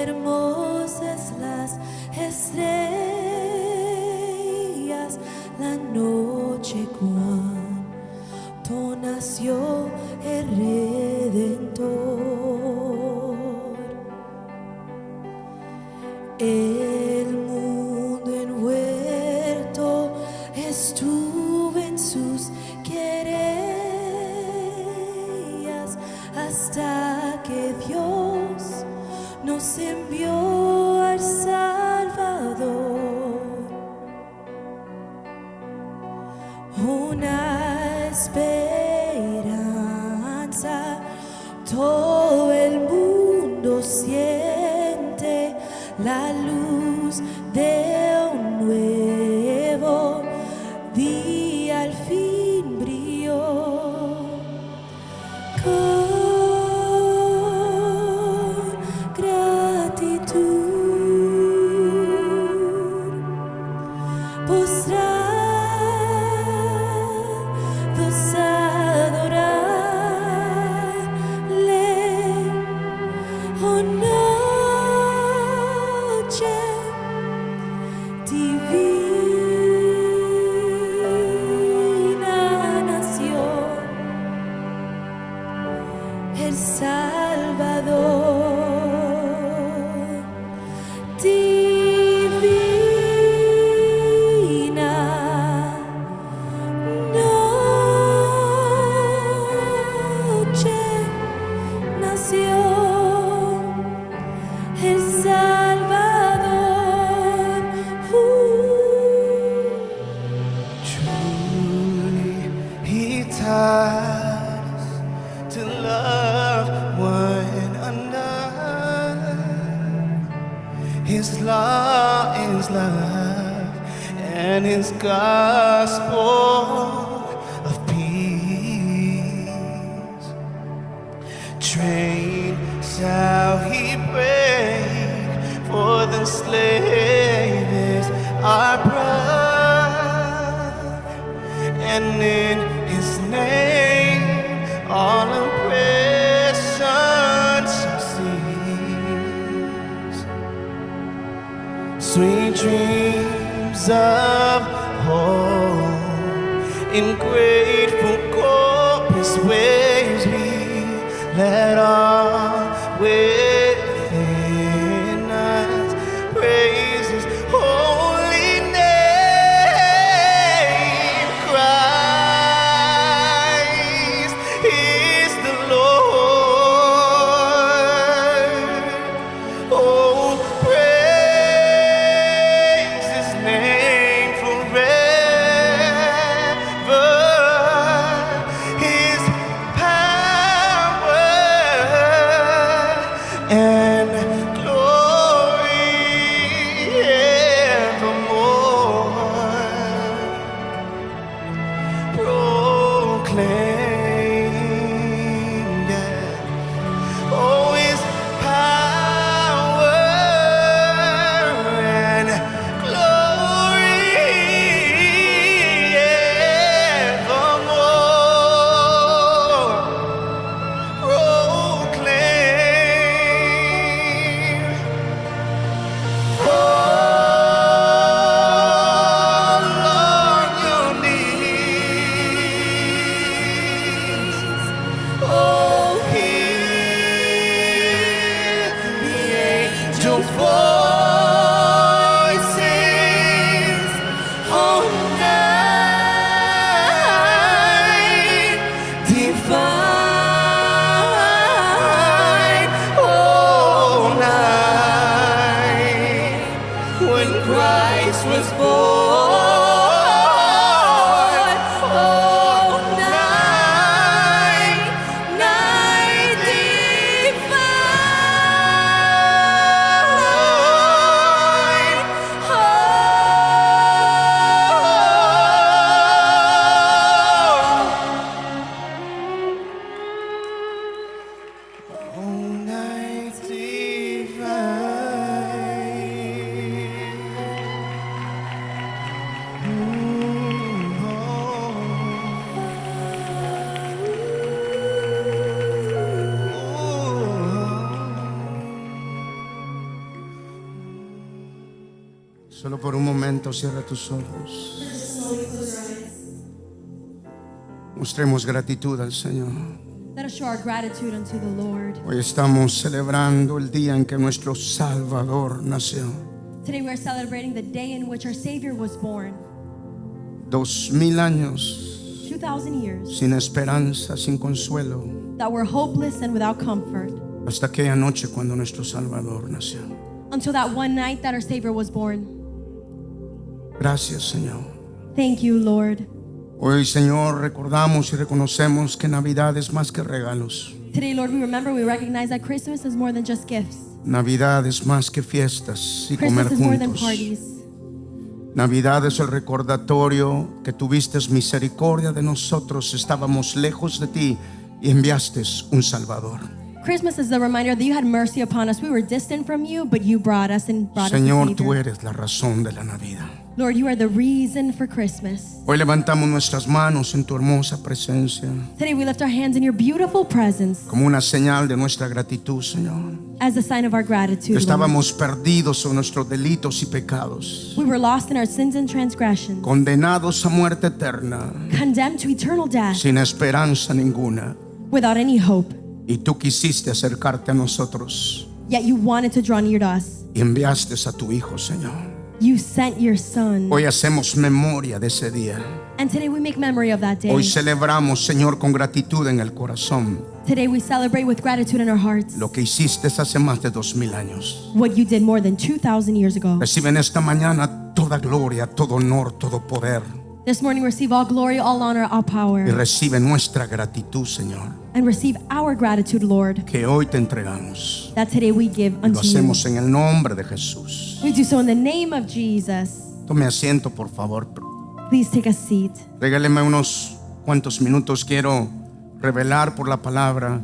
hermosas las estrellas, la noche cuando nació el Redentor. El mundo envuelto estuvo en sus querellas hasta que Dios nos envió al Salvador, una esperanza. Todo el mundo siente la luz de un nuevo día, al fin brilló. Con gratitud postrados a adorarle, oh noche divina, nació el Salvador. Divina noche nació el Salvador. Truly, He taught us to love one another. His law is love, and His gospel of peace. Train shall He break, for the slave is our brother, and in His name all oppression shall cease. Sweet dreams of hope in grateful chorus waves we let all within us praise His holy name. Christ is the Lord. Oh, praise His name forever. His power and glory evermore. Proclaim that, oh, His power and glory evermore. Proclaim all on your knees. Oh, hear the angel voices on night divine, oh night when Christ was born, oh night, night divine, oh night divine. Solo por un momento cierra tus ojos. Mostremos gratitud al Señor. Let us show our gratitude unto the Lord. Hoy estamos celebrando el día en que nuestro Salvador nació. Today we are celebrating the day in which our Savior was born. 2000 años 2,000 years sin esperanza, sin consuelo, that were hopeless and without comfort, hasta aquella noche cuando nuestro Salvador nació. until that one night that our Savior was born. Gracias, Señor. Thank you, Lord. Hoy, Señor, recordamos y reconocemos que Navidad es más que regalos. Today, Lord, we remember, we recognize that Christmas is more than just gifts. Navidad es más que fiestas y comer Christmas is more than juntos. parties. Navidad es el recordatorio que tuviste misericordia de nosotros. Estábamos lejos de ti y enviaste un Salvador. Christmas is the reminder that you had mercy upon us. We were distant from you, but you brought us and brought us Señor, a tú Savior. eres la razón de la Navidad. Lord, you are the reason for Christmas. Hoy levantamos nuestras manos en tu hermosa presencia Today we lift our hands in your beautiful presence como una señal de nuestra gratitud, Señor. as a sign of our gratitude, Lord. Estábamos perdidos en nuestros delitos y pecados, We were lost in our sins and transgressions, condenados a muerte eterna, condemned to eternal death, sin esperanza ninguna. without any hope. Y tú quisiste acercarte a nosotros Yet you wanted to draw near to us. y enviaste a tu Hijo, Señor. You sent your Son. Hoy hacemos memoria de ese día. And today we make memory of that day. Hoy celebramos, Señor, con gratitud en el corazón Today we celebrate with gratitude in our hearts lo que hiciste hace más de 2000 años. what you did more than 2,000 years ago. Reciben esta mañana toda gloria, todo honor, todo poder. This morning receive all glory, all honor, all Y power. recibe nuestra gratitud, Señor, And receive our gratitude, Lord, que hoy te entregamos. that today we give Lo unto you. hacemos en el nombre de Jesús. We do so in the name of Jesus. Tome asiento, por favor. Please take a seat. Regáleme unos cuantos minutos. Quiero revelar por la palabra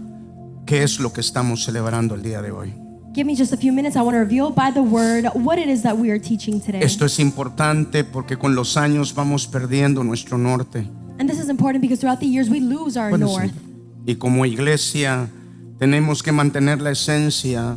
qué es lo que estamos celebrando el día de hoy. Give me just a few minutes. I want to reveal by the word what it is that we are teaching today. Esto es importante porque con los años vamos perdiendo nuestro norte. And this is important because throughout the years we lose our Puede north. ser. Y como iglesia tenemos que mantener la esencia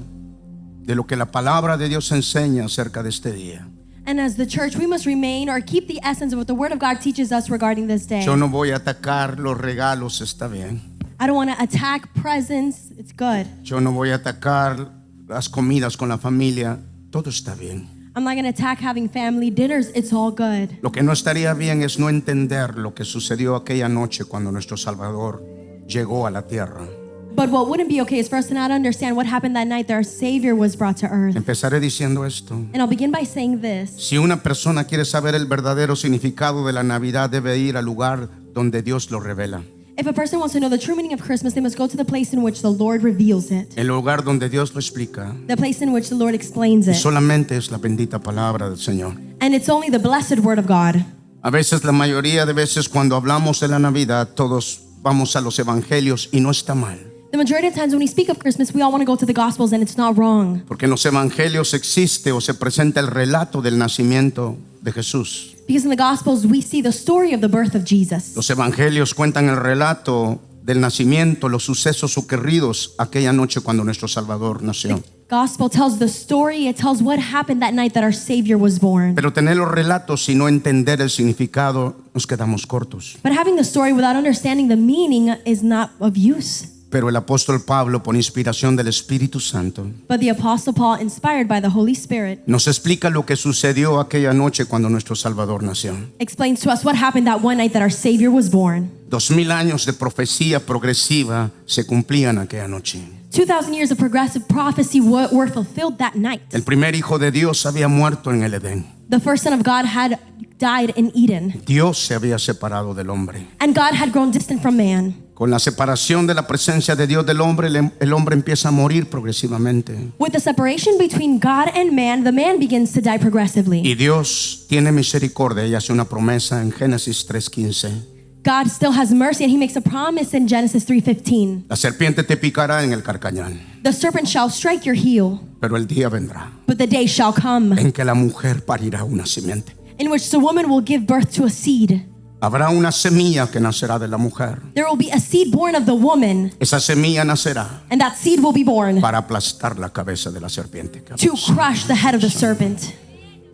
de lo que la palabra de Dios enseña acerca de este día. And as the church, we must remain or keep the essence of what the Word of God teaches us regarding this day. Yo no voy a atacar los regalos, está bien. I don't want to attack presents. It's good. Yo no voy a atacar las comidas con la familia, todo está bien. I'm not going to attack having family dinners. It's all good. Lo que no estaría bien es no entender lo que sucedió aquella noche cuando nuestro Salvador llegó a la tierra. But what wouldn't be okay is for us to not understand what happened that night that our Savior was brought to earth. Empezaré diciendo esto. And I'll begin by saying this. Si una persona quiere saber el verdadero significado de la Navidad, debe ir al lugar donde Dios lo revela. If a person wants to know the true meaning of Christmas, they must go to the place in which the Lord reveals it, El lugar donde Dios lo explica. the place in which the Lord explains it. Solamente es la bendita palabra del Señor. And it's only the blessed Word of God. A veces, la mayoría de veces cuando hablamos de la Navidad, todos vamos a los evangelios y no está mal. The majority of times when we speak of Christmas, we all want to go to the Gospels, and it's not wrong. Porque en los evangelios existe o se presenta el relato del nacimiento de Jesús. Because in the Gospels, we see the story of the birth of Jesus. Los evangelios cuentan el relato del nacimiento, los sucesos ocurridos aquella noche cuando nuestro Salvador nació. Gospel tells the story. It tells what happened that night that our Savior was born. Pero tener los relatos y no entender el significado, nos quedamos cortos. But having the story without understanding the meaning is not of use. Pero el apóstol Pablo, por inspiración del Espíritu Santo, But the Apostle Paul, inspired by the Holy Spirit, nos explica lo que sucedió aquella noche cuando nuestro Salvador nació. explains to us what happened that one night that our Savior was born. 2000 años de profecía progresiva se cumplían aquella noche. 2,000 years of progressive prophecy were fulfilled that night. El primer hijo de Dios había muerto en el Edén. The first son of God had died in Eden, Dios se había separado del hombre. and God had grown distant from man. Con la separación de la presencia de Dios del hombre, el hombre empieza a morir progresivamente. With the separation between God and man, the man begins to die progressively. Y Dios tiene misericordia y hace una promesa en Génesis 3:15. God still has mercy, and he makes a promise in Genesis 3:15. La serpiente te picará en el carcañal, The serpent shall strike your heel, pero el día vendrá but the day shall come en que la mujer parirá una simiente. in which the woman will give birth to a seed. Habrá una semilla que nacerá de la mujer. There will be a seed born of the woman, Esa semilla nacerá and that seed will be born para aplastar la cabeza de la serpiente. to crush the head of the serpent.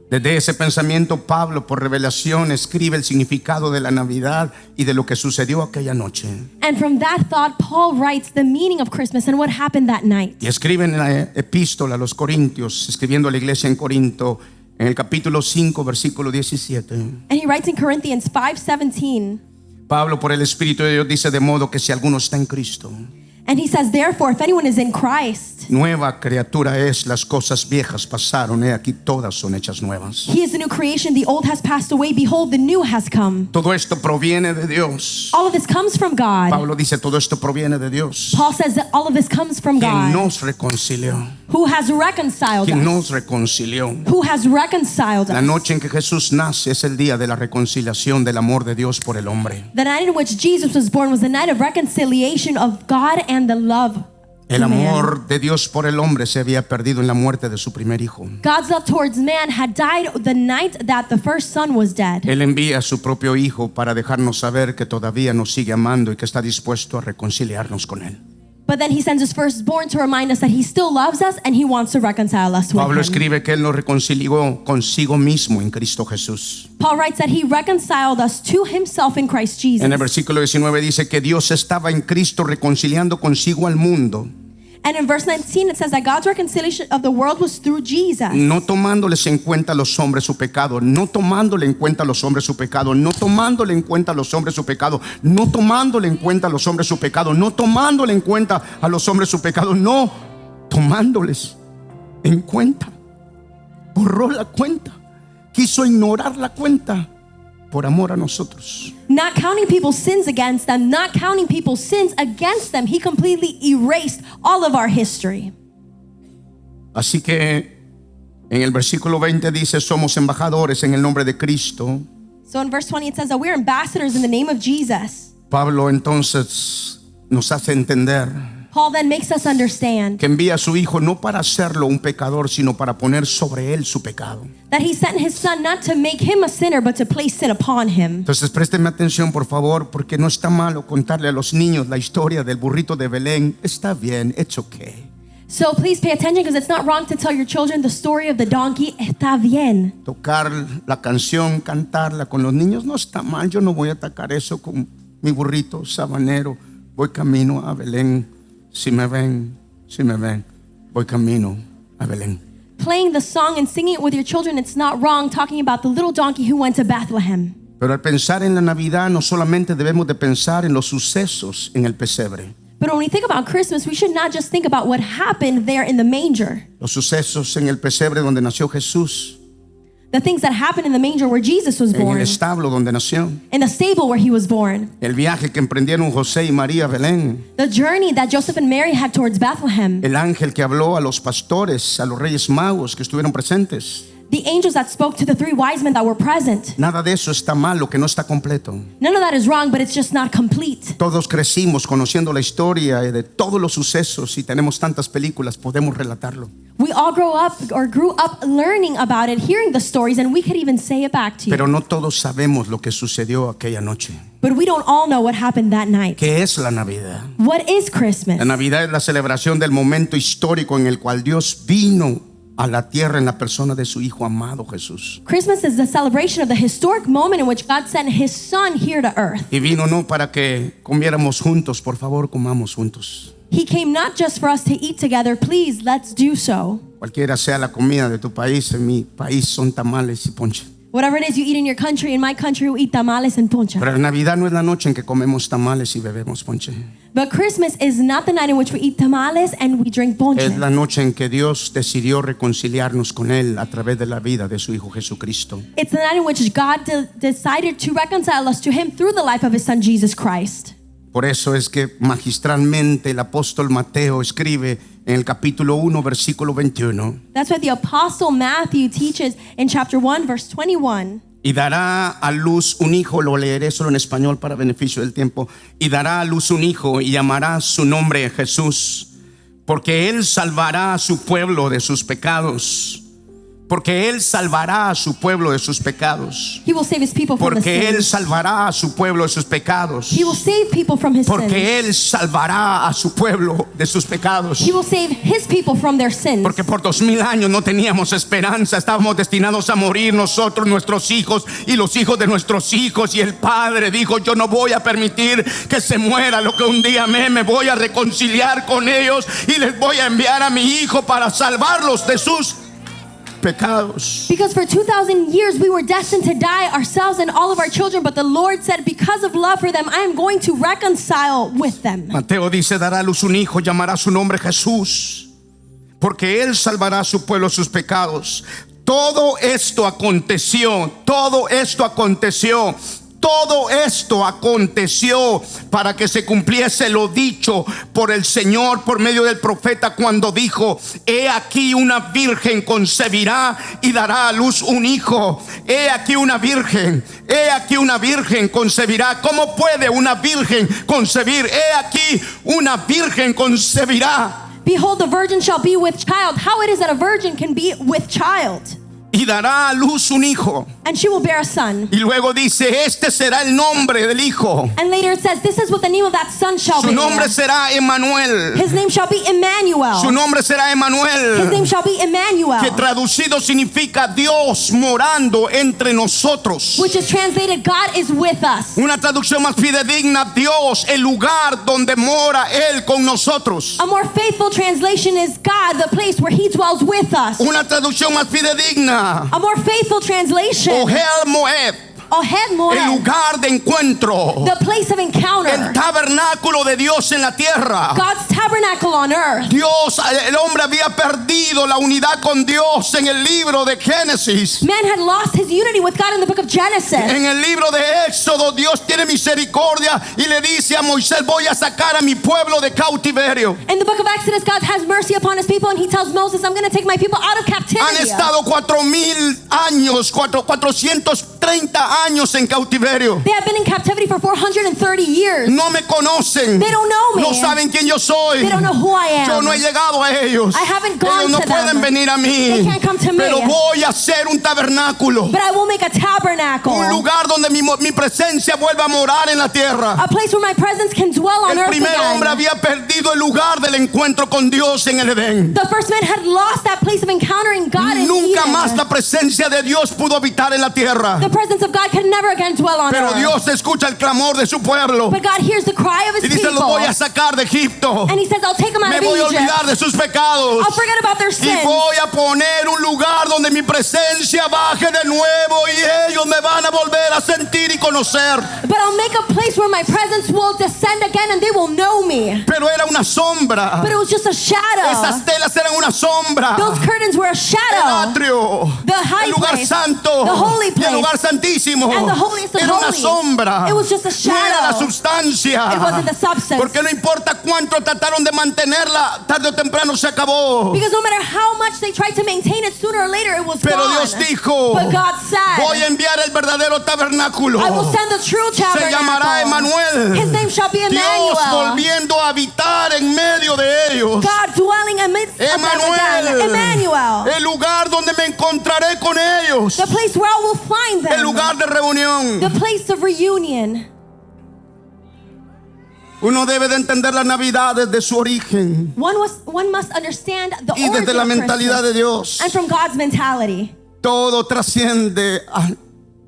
Desde ese pensamiento, Pablo, por revelación, escribe el significado de la Navidad y de lo que sucedió aquella noche. And from that thought, Paul writes the meaning of Christmas and what happened that night. Y escribe en la epístola a los Corintios, escribiendo a la iglesia en Corinto, en el capítulo 5, versículo 17. And he writes in Corinthians 5:17. Pablo, por el Espíritu de Dios, dice: de modo que si alguno está en Cristo, And he says, therefore, if anyone is in Christ, nueva criatura es, las cosas viejas pasaron, he aquí todas son hechas nuevas. he is a new creation. The old has passed away. Behold, the new has come. Todo esto proviene de Dios. All of this comes from God. Pablo dice: todo esto proviene de Dios, Paul says that all of this comes from quien God, nos reconcilió, who has reconciled quien us, nos reconcilió. who has reconciled La us. noche en que Jesús nace es el día de la reconciliación del amor de Dios por el hombre. The night in which Jesus was born was the night of reconciliation of God and the love. El to man. amor de Dios por el hombre se había perdido en la muerte de su primer hijo. God's love towards man had died the night that the first son was dead. Él envía a su propio hijo para dejarnos saber que todavía nos sigue amando y que está dispuesto a reconciliarnos con él. But then he sends his firstborn to remind us that he still loves us and he wants to reconcile us with Pablo him. escribe que él nos reconcilió consigo mismo en Cristo Jesús. Paul writes that he reconciled us to himself in Christ Jesus. En el versículo 19 dice que Dios estaba en Cristo reconciliando consigo al mundo, And in verse 19 it says that God's reconciliation of the world was through Jesus. no tomándoles en cuenta a los hombres su pecado, no tomándole en cuenta a los hombres su pecado, no tomándole en cuenta a los hombres su pecado, no tomándole en cuenta a los hombres su pecado, no tomándole en cuenta a los hombres su pecado, no tomándoles en cuenta. Borró la cuenta, quiso ignorar la cuenta por amor a nosotros. Not counting people's sins against them, not counting people's sins against them. He completely erased all of our history. Así que en el versículo 20 dice: somos embajadores en el nombre de Cristo. So in verse 20 it says that we're ambassadors in the name of Jesus. Pablo entonces nos hace entender Paul then makes us understand que envía a su hijo no para hacerlo un pecador, sino para poner sobre él su pecado. that he sent his son not to make him a sinner, but to place sin upon him. Entonces présteme atención, por favor, porque no está malo contarle a los niños la historia del burrito de Belén. Está bien, it's okay. So please pay attention, because it's not wrong to tell your children the story of the donkey. Está bien. Tocar la canción, cantarla con los niños no está mal. Yo no voy a atacar eso con mi burrito sabanero. Voy camino a Belén. Si me ven, voy camino a Belén. Playing the song and singing it with your children, it's not wrong. Talking about the little donkey who went to Bethlehem. Pero al pensar en la Navidad, no solamente debemos de pensar en los sucesos en el pesebre. But when we think about Christmas, we should not just think about what happened there in the manger. Los sucesos en el pesebre donde nació Jesús, The things that happened in the manger where Jesus was en el born. establo donde nació, In the stable where he was born. el viaje que emprendieron José y María a Belén, The journey that Joseph and Mary had towards Bethlehem. el ángel que habló a los pastores, a los reyes magos que estuvieron presentes. The angels that spoke to the three wise men that were present. Nada de eso está mal, lo que no está completo. None of that is wrong, but it's just not complete. Todos crecimos conociendo la historia de todos los sucesos y tenemos tantas películas, podemos relatarlo. We all grew up learning about it, hearing the stories, and we could even say it back to you. Pero no todos sabemos lo que sucedió aquella noche. But we don't all know what happened that night. ¿Qué es la Navidad? What is Christmas? La Navidad es la celebración del momento histórico en el cual Dios vino a la tierra en la persona de su Hijo amado Jesús. Christmas is the celebration of the historic moment in which God sent his son here to earth. Y vino no para que comiéramos juntos, por favor, comamos juntos. He came not just for us to eat together, please, let's do so. Cualquiera sea la comida de tu país, en mi país son tamales y ponche. Whatever it is you eat in your country, in my country we eat tamales and poncha. Pero la Navidad no es la noche en que comemos tamales y bebemos ponche. But Christmas is not the night in which we eat tamales and we drink ponche. Es la noche en que Dios decidió reconciliarnos con Él a través de la vida de su Hijo Jesucristo. It's the night in which God decided to reconcile us to him through the life of his son Jesus Christ. Por eso es que magistralmente el apóstol Mateo escribe en el capítulo 1, versículo 21. That's what the apostle Matthew teaches in chapter 1, verse 21. Y dará a luz un hijo, lo leeré solo en español para beneficio del tiempo. Y dará a luz un hijo y llamará su nombre Jesús, porque él salvará a su pueblo de sus pecados. Porque Él salvará a su pueblo de sus pecados. He will save his people from the Porque Él sins. salvará a su pueblo de sus pecados. He will save people from his sins. Porque Él salvará a su pueblo de sus pecados. He will save his people from their sins. Porque por 2000 años no teníamos esperanza. Estábamos destinados a morir nosotros, nuestros hijos y los hijos de nuestros hijos. Y el Padre dijo: yo no voy a permitir que se muera lo que un día me voy a reconciliar con ellos y les voy a enviar a mi Hijo para salvarlos de sus pecados. Because for 2,000 years we were destined to die, ourselves and all of our children, but the Lord said, because of love for them, I am going to reconcile with them. Mateo dice: dará a luz un hijo, llamará su nombre Jesús, porque Él salvará a su pueblo de sus pecados. Todo esto aconteció para que se cumpliese lo dicho por el Señor por medio del profeta, cuando dijo: he aquí una virgen concebirá y dará a luz un hijo. He aquí una virgen concebirá. ¿Cómo puede una virgen concebir? He aquí una virgen concebirá. Behold, the virgin shall be with child. How it is that a virgin can be with child? Y dará a luz un hijo. And she will bear a son. Y luego dice: este será el nombre del hijo. And later it says, this is what the name of that son shall Su be. nombre será Emmanuel. His name shall be Emmanuel. Su nombre será His Emmanuel, name shall be Emmanuel, que traducido significa Dios morando entre nosotros. which is translated, God is with us. Una traducción más fidedigna: Dios, el lugar donde mora Él con nosotros. A more faithful translation is God, the place where he dwells with us. Una traducción más fidedigna: A more faithful translation, Ohel Moed, Ohed el Moed, lugar de encuentro, the place of el encounter, tabernáculo de Dios en la tierra. God's tabernacle on earth. Dios, el hombre había perdido la unidad con Dios en el libro de Génesis. Man had lost his unity with God in the book of Genesis. En el libro de Éxodo, Dios tiene misericordia y le dice a Moisés: voy a sacar a mi pueblo de cautiverio. In the book of Exodus, God has mercy upon his people, and he tells Moses, I'm going to take my people out of Han captivity. estado 4,000 años, 430 años en cautiverio. They have been in captivity for 430 years. No me conocen. They don't know me. No saben quién yo soy. They don't know who I am. Yo no he llegado a ellos. I haven't gone Ellos no to pueden them. venir a mí. They can't come to me. Pero voy a hacer un tabernáculo. But I will make a tabernacle, Un lugar donde mi presencia vuelva a morar en la tierra. a place where my presence can dwell on El earth primer hombre again. había perdido el lugar del encuentro con Dios en el Edén. The first man had lost that place of encountering God in Nunca Eden. más la presencia de Dios pudo habitar en la tierra. The presence of God can never again dwell on Pero earth. Dios escucha el clamor de su pueblo But God hears the cry of y his dice: los people. voy a sacar de Egipto. And he says, I'll take them out Me of voy a Egypt. olvidar de sus pecados. I'll forget about their Y sins. voy a poner un lugar donde mi presencia baje de nuevo y ellos me van a volver a sentir y conocer. But I'll make a place where my presence will descend again and they will know me. Pero era una sombra. But it was just a shadow. Esas telas eran una sombra. Those curtains were a El shadow. atrio, The high el lugar place, santo, the holy y el place, lugar santísimo and the holiest of era una holies. sombra. It was just a No era la shadow. sustancia. It wasn't the substance. Porque no importa cuánto trataron de mantenerla, tarde o temprano se acabó. Because no matter how much they tried to maintain it, sooner or later it was Pero gone. Dios dijo: But God voy a said, enviar el verdadero tabernáculo. I will send the true Se llamará tabernacle. Emmanuel. His name shall be Dios Emmanuel. volviendo a habitar en medio de ellos. God dwelling amidst of them again. Emmanuel, Emmanuel. el lugar donde me encontraré con ellos, The place where I will find them. el lugar de reunión. The place of reunion. Uno debe de entender la Navidad desde su origen One must understand the y origin desde la of mentalidad Christmas de Dios. and from God's mentality. Todo trasciende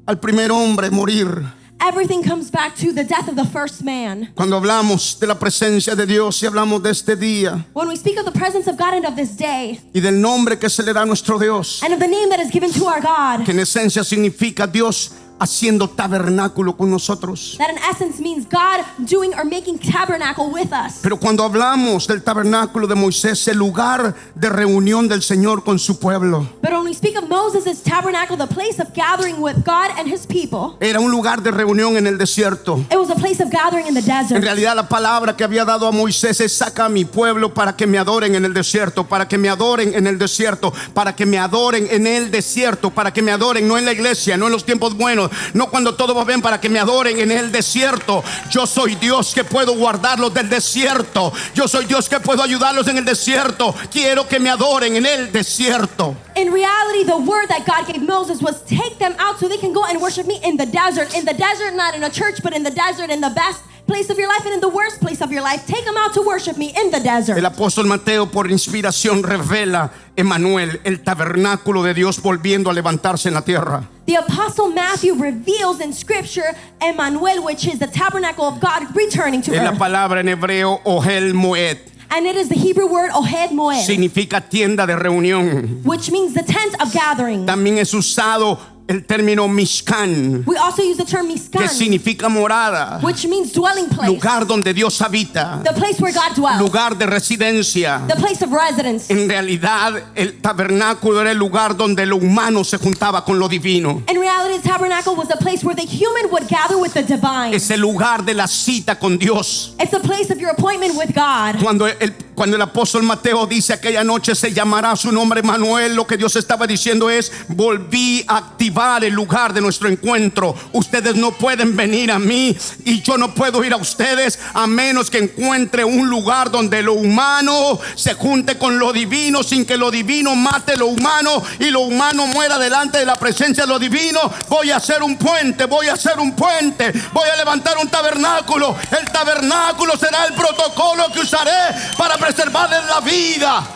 al primer hombre morir. Everything comes back to the death of the first man. Cuando hablamos de la presencia de Dios y hablamos de este día When we speak of the presence of God and of this day y del nombre que se le da a nuestro Dios, and of the name that is given to our God, que en esencia significa Dios haciendo tabernáculo con nosotros. that in essence means God doing or making tabernacle with us. Pero cuando hablamos del tabernáculo de Moisés, el lugar de reunión del Señor con su pueblo, But when we speak of Moses' tabernacle, the place of gathering with God and his people, era un lugar de reunión en el desierto. it was a place of gathering in the En desert. realidad la palabra que había dado a Moisés es: saca a mi pueblo para que me adoren en el desierto, para que me adoren en el desierto, para que me adoren en el desierto, para que me adoren, no en la iglesia, no en los tiempos buenos, no cuando todo va bien, para que me adoren en el desierto. Yo soy Dios que puedo guardarlos del desierto. Yo soy Dios que puedo ayudarlos en el desierto. Quiero que me adoren en el desierto. In reality, reality, the word that God gave Moses was take them out so they can go and worship me in the desert. In the desert, not in a church, but in the desert, in the best place of your life and in the worst place of your life. Take them out to worship me in the desert. El apóstol Mateo, por inspiración, revela Emmanuel, el tabernáculo de Dios volviendo a levantarse en la tierra. The apostle Matthew reveals in scripture Emmanuel, which is the tabernacle of God returning to Es la earth. palabra en hebreo Ohel Moed. And it is the Hebrew word Ohed Moed, Significa tienda de reunión. which means the tent of gathering. También es usado el término Mishkan, We also use the term que Mishkan, significa morada, which means dwelling place, lugar donde Dios habita, the place where God dwells, lugar de residencia. the place of residence. En realidad, el tabernáculo era el lugar donde lo humano se juntaba con lo divino. In reality, the tabernacle was the place where the human would gather with the divine. Es el lugar de la cita con Dios. It's the place of your appointment with God. Cuando el apóstol Mateo dice aquella noche se llamará su nombre Manuel, lo que Dios estaba diciendo es: volví a activar el lugar de nuestro encuentro. Ustedes no pueden venir a mí y yo no puedo ir a ustedes a menos que encuentre un lugar donde lo humano se junte con lo divino, sin que lo divino mate lo humano y lo humano muera delante de la presencia de lo divino. Voy a hacer un puente, voy a hacer un puente, voy a levantar un tabernáculo. El tabernáculo será el protocolo que usaré para preservarles la vida.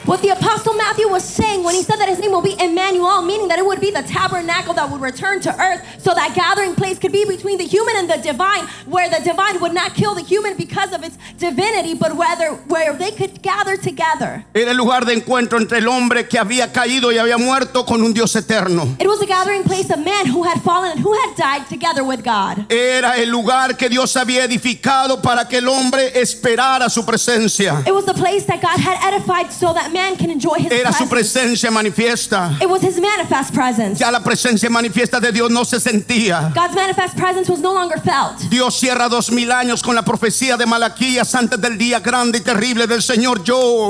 What the apostle Matthew was saying when he said that his name will be Emmanuel, meaning that it would be the tabernacle that would return to earth, so that gathering place could be between the human and the divine, where the divine would not kill the human because of its divinity, but where they could gather together. Era el lugar de encuentro entre el hombre que había caído y había muerto con un Dios eterno. It was a gathering place of men who had fallen and who had died together with God. Era el lugar que Dios había edificado para que el hombre esperara su presencia. It was the place that God had edified so that man can enjoy his Era su presence. presencia manifiesta. It was his manifest presence. Ya la presencia manifiesta de Dios no se sentía. God's manifest presence was no longer felt. Dios cierra 2000 años con la profecía de Malaquías antes del día grande y terrible del Señor. Yo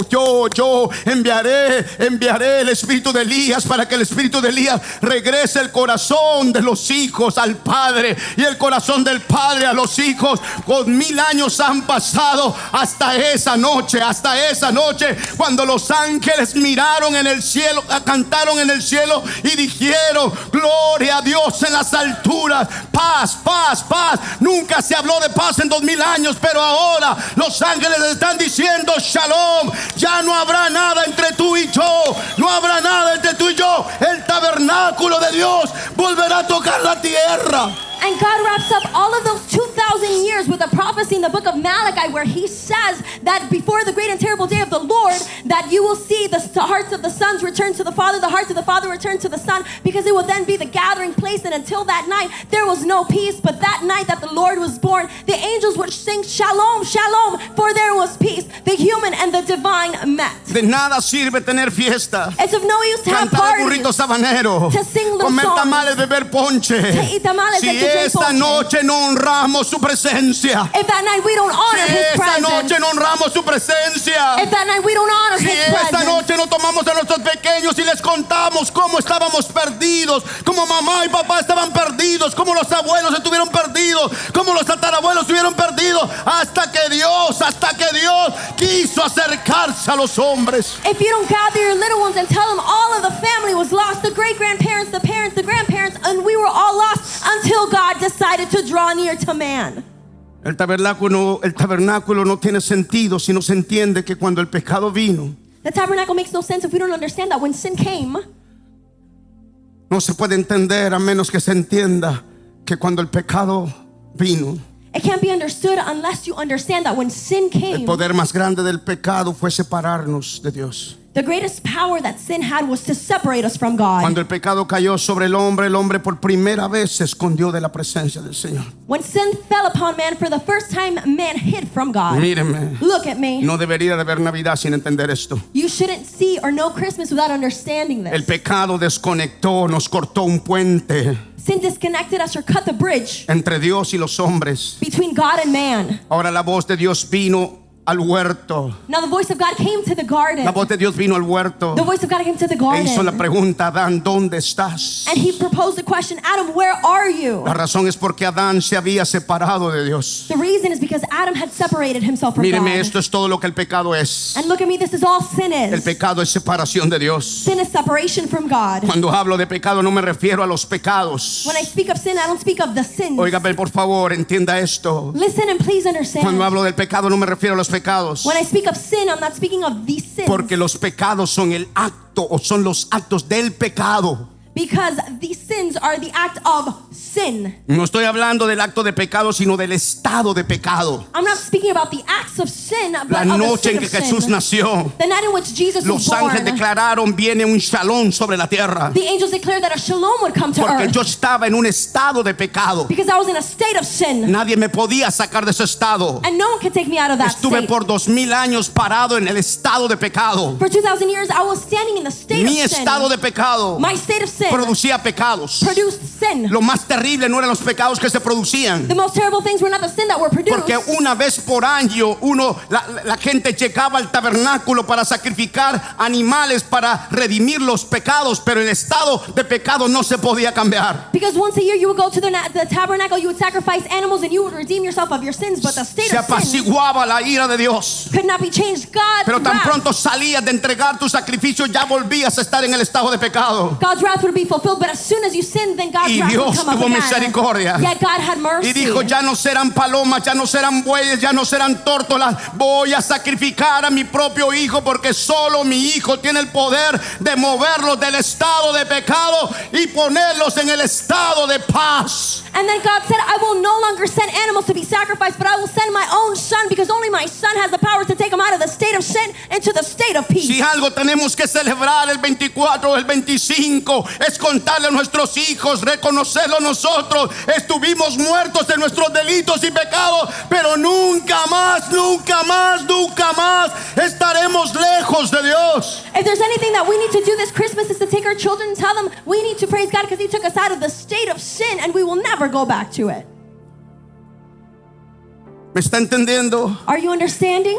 enviaré el espíritu de Elías para que el espíritu de Elías regrese el corazón de los hijos al Padre y el corazón del Padre a los hijos. 2000 años han pasado hasta esa noche cuando los ángeles miraron en el cielo, cantaron en el cielo y dijeron: gloria a Dios en las alturas, paz, paz, paz. Nunca se habló de paz en 2000 años, pero ahora los ángeles están diciendo: shalom. Ya no habrá nada entre tú y yo, no habrá nada entre tú y yo. El tabernáculo de Dios volverá a tocar la tierra. And God wraps up all of those 2,000 years with a prophecy in the book of Malachi, where he says that before the great and terrible day of the Lord, that you will see the hearts of the sons return to the Father, the hearts of the Father return to the Son, because it will then be the gathering place. And until that night, there was no peace. But that night that the Lord was born, the angels would sing shalom, shalom, for there was peace. The human and the divine met. De nada sirve tener fiesta, It's of no use to have cantar parties, burrito sabanero, to sing little comer songs, tamales, beber ponche. to eat tamales Si and to drink esta ponche. noche no honramos su presencia, If that night we don't honor si his esta presence, noche no honramos su presencia, if that night we don't honor si his esta presence, noche no tomamos a nuestros pequeños y les contamos cómo estábamos perdidos, cómo mamá y papá estaban perdidos, cómo los abuelos estuvieron perdidos, cómo los tatarabuelos estuvieron perdidos, hasta que Dios quiso acercarse a los hombres. if you don't gather your little ones and tell them all of the family was lost, the great-grandparents, the parents, the grandparents, and we were all lost until God decided to draw near to man. El tabernáculo no tiene sentido si no se entiende que cuando el pecado vino, The tabernacle makes no sense if we don't understand that when sin came, no se puede entender a menos que se entienda que cuando el pecado vino, it can't be understood unless you understand that when sin el came, poder más grande del pecado fue separarnos de Dios. the greatest power that sin had was to separate us from God. Cuando el pecado cayó sobre el hombre por primera vez se escondió de la presencia del Señor. When sin fell upon man for the first time, man hid from God. Míreme, Look at me. no debería de haber Navidad sin entender esto. You shouldn't see or know Christmas without understanding El this. pecado desconectó, nos cortó un puente Sin disconnected us or cut the bridge entre Dios y los hombres. between God and man. Ahora la voz de Dios vino al huerto. Now the voice of God came to the garden. La voz de Dios vino al huerto The voice of God came to the e garden. hizo la pregunta: Adán, ¿dónde estás? And he proposed the question, Adam, where are you? La razón es porque Adán se había separado de Dios. The reason is because Adam had separated himself from Míreme, God. esto es todo lo que el pecado es. And look at me, this is all sin El is. pecado es separación de Dios. Sin is separation from God. Cuando hablo de pecado no me refiero a los pecados. When I speak of sin, I don't speak of the sins. Óigame, por favor, entienda esto. Listen and please understand. Cuando hablo del pecado no me refiero a los pecados. When I speak of sin, I'm not speaking of these sins. Porque los pecados son el acto o son los actos del pecado. Because these sins are the act of sin. No estoy hablando del acto de pecado, sino del estado de pecado. I'm not speaking about the acts of sin, but La of the noche state en que of Jesús sin. nació, The night in which Jesus los was born, ángeles declararon: viene un shalom sobre la tierra. the angels declared that a shalom would come to Porque earth. yo estaba en un estado de pecado. Because I was in a state of sin. Nadie me podía sacar de ese estado. And no one could take me out of that Estuve state. por 2000 años parado en el estado de pecado. For 2,000 years, I was standing in the state Mi of sin. estado de pecado My state of sin producía pecados. produced sin. Lo más terrible no eran los pecados que se producían, The most terrible things were not the sin that were produced. porque una vez por año la gente llegaba al tabernáculo para sacrificar animales para redimir los pecados, pero el estado de pecado no se podía cambiar. Because once a year you would go to the tabernacle, you would sacrifice animals and you would redeem yourself of your sins, but the state Se of sin apaciguaba la ira de Dios. could not be changed. Pero tan God's pronto salías de entregar tu sacrificio, ya volvías a estar en el estado de pecado. wrath would be fulfilled, but as soon as you sinned, then God's Y wrath Dios would come up tuvo again. misericordia. Yet God had mercy. Y dijo: ya no serán palomas, ya no serán bueyes, ya no serán tórtolas. Voy a sacrificar a mi propio hijo, porque solo mi hijo tiene el poder de moverlos del estado de pecado y ponerlos en el estado de paz. And then God said, I will no longer send animals to be sacrificed, but I will send my own son, because only my son has the power to take him out of the state of sin into the state of peace. Si algo tenemos que celebrar el 24 o el 25 es contarle a nuestros hijos, reconocerlo nosotros. Estuvimos muertos en nuestros delitos y pecados, pero nunca más, nunca más, nunca más estaremos lejos de Dios. If there's anything that we need to do this Christmas is to take our children and tell them we need to praise God because He took us out of the state of sin and we will never go back to it. ¿Me está entendiendo? Are you understanding?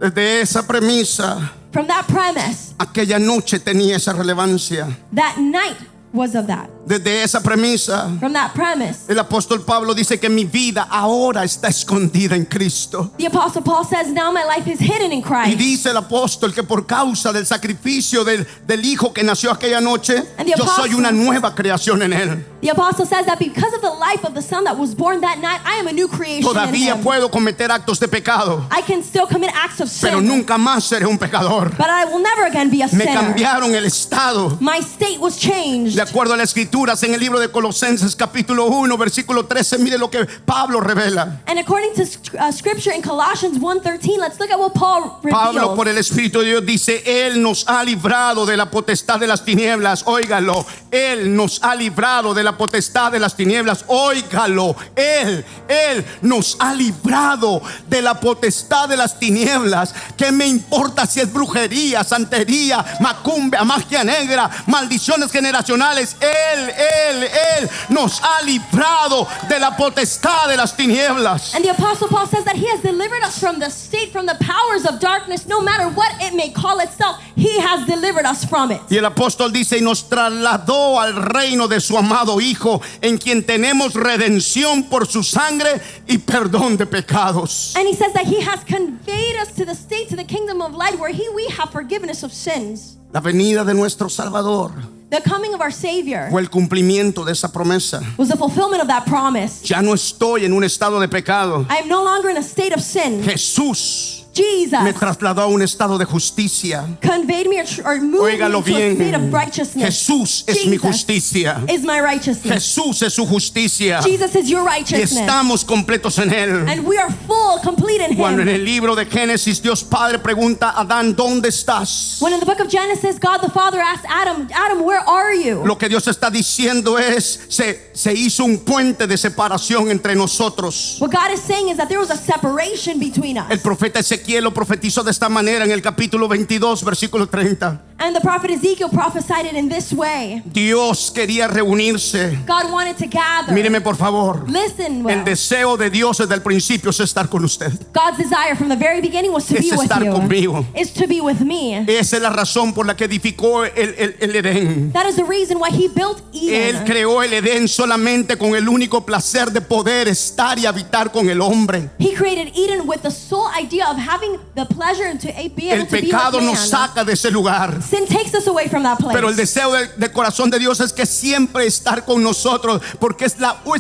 Desde esa premisa, From that premise, aquella noche tenía esa relevancia. that night was of that. Desde esa premisa, From that premise, el apóstol Pablo dice que mi vida ahora está escondida en Cristo. the Apostle Paul says, now my life is hidden in Y Christ. dice el apóstol que por causa del sacrificio del hijo que nació aquella noche, And the yo soy apostle- una nueva creación en él. The Apostle says that because of the life of the son that was born that night, I am a new creation in Todavía Him. puedo cometer actos de pecado, I can still commit acts of pero sin, nunca más seré un pecador. but I will never again be a Me sinner. cambiaron el estado. My state was changed. De acuerdo a las escrituras en el libro de Colosenses capítulo 1 versículo 13, mire lo que Pablo revela. And according to scripture in Colossians 1:13, let's look at what Paul Pablo, reveals. por el Espíritu de Dios, dice: Él nos ha librado de la potestad de las tinieblas. Óigalo, Él nos ha librado de la potestad de las tinieblas. Óigalo, Él nos ha librado de la potestad de las tinieblas. ¿Qué me importa si es brujería, santería, macumba, magia negra, maldiciones generacionales? Él nos ha librado de la potestad de las tinieblas. And the Apostle Paul says that he has delivered us from the state, from the powers of darkness, no matter what it may call itself. He has delivered us from it. Y el apóstol dice: y nos trasladó al reino de su amado Hijo, en quien tenemos redención por su sangre y perdón de pecados. And he says that he has conveyed us to the state, to the kingdom of light, where we have forgiveness of sins. La venida de nuestro Salvador The coming of our Savior fue el cumplimiento de esa promesa. was the fulfillment of that promise. Ya no estoy en un estado de pecado. I am no longer in a state of sin. Jesús Jesus me trasladó a un estado de justicia. conveyed me or moved me Óigalo to a state of bien. rightiousness. Jesús es mi Jesus justicia. is my righteousness. Jesús es su justicia. Jesus is your Y righteousness. estamos completos en él. And we are full, complete in Cuando en Him. el libro de Génesis Dios Padre pregunta a Adán: ¿dónde estás? When in the book of Genesis, God the Father asked Adam, Adam, where are you? Lo que Dios está diciendo es: se hizo un puente de separación entre nosotros. What God is saying is that there was a separation between El us. profeta Ezequiel lo profetizó de esta manera en el capítulo 22 versículo 30. And the prophet Ezekiel prophesied it in this way. Dios quería reunirse. God wanted to gather. Míreme por favor. Listen well. El deseo de Dios desde el principio es estar con usted. God's desire from the very beginning was to Es be with estar you. conmigo. Is to be with me. Esa es la razón por la que edificó el Edén. That is the reason why he built Él Eden. creó el Edén solamente con el único placer de poder estar y habitar con el hombre. He created Eden with the sole idea of having the pleasure to be able El to be with pecado man. nos saca de ese lugar. Sin takes us away from that place. Pero el deseo del corazón de Dios es que siempre estar con nosotros, porque es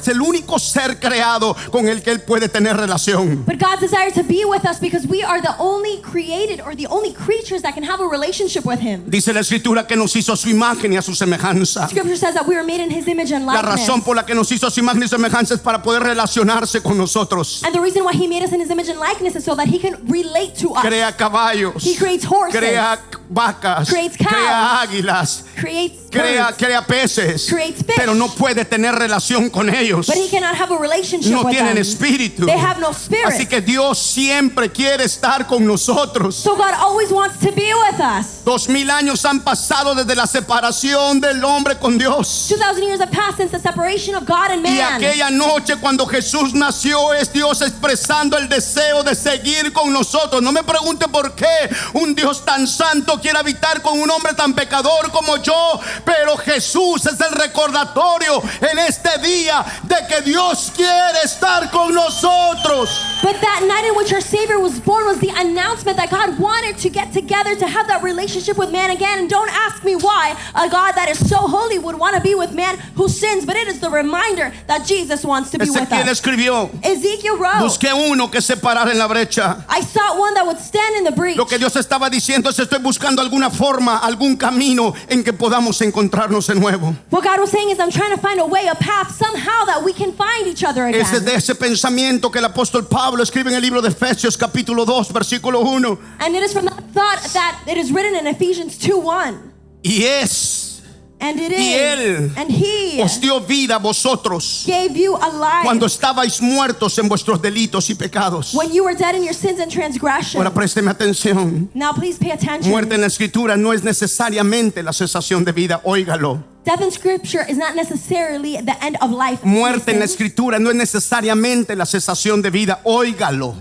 el único ser creado con el que Él puede tener relación. But God's desire to be with us because we are the only created or the only creatures that can have a relationship with Him. Dice la Escritura que nos hizo a su imagen y a su semejanza. Scripture says that we were made in His image and La likeness. razón por la que nos hizo a su imagen y semejanza es para poder relacionarse con nosotros. And the reason why He made us in His image and likeness is so that He can relate to us. Crea caballos, He creates horses, crea vacas, Creates cows. crea águilas, creates crea birds, peces, Creates fish. pero no puede tener relación con ellos. but He cannot have a relationship No with tienen them. espíritu. They have no spirit. Así que Dios siempre quiere estar con nosotros. So God always wants to be with us. 2000 años han pasado desde la separación del hombre con Dios. 2,000 years have passed since the separation of God and Y man. aquella noche cuando Jesús nació es Dios expresando el deseo de seguir con nosotros. No me pregunte por qué un Dios tan santo quiere habitar con un hombre tan pecador como yo, pero Jesús es el recordatorio en este día de que Dios quiere estar con nosotros. But that night in which our Savior was born was the announcement that God wanted to get together to have that relationship with man again. And don't ask me why a God that is so holy would want to be with man who sins, but it is the reminder that Jesus wants to be with Ezequiel us. escribió: Ezekiel wrote, busqué uno que se parara en la brecha. I sought one that would stand in the breach. Lo que Dios estaba diciendo es: estoy buscando alguna forma, algún camino en que podamos encontrarnos de nuevo. What God was saying is, I'm trying to find a way, a path, somehow that we can find each other again. Ese es de ese pensamiento que el apóstol Pablo escribe en el libro de Efesios capítulo 2 versículo 1. And it is from that thought that it is written in Ephesians 2:1. Y es, And it y is, Él and He os dio vida a vosotros gave you a life cuando estabais muertos en vuestros delitos y pecados. when you were dead in your sins and transgressions. Ahora présteme atención. Now please pay attention. Muerte en la escritura no es necesariamente la cesación de vida. Óigalo. Death in Scripture is not necessarily the end of life. Muerte en la Listen. escritura no es necesariamente la cesación de vida. Óigalo.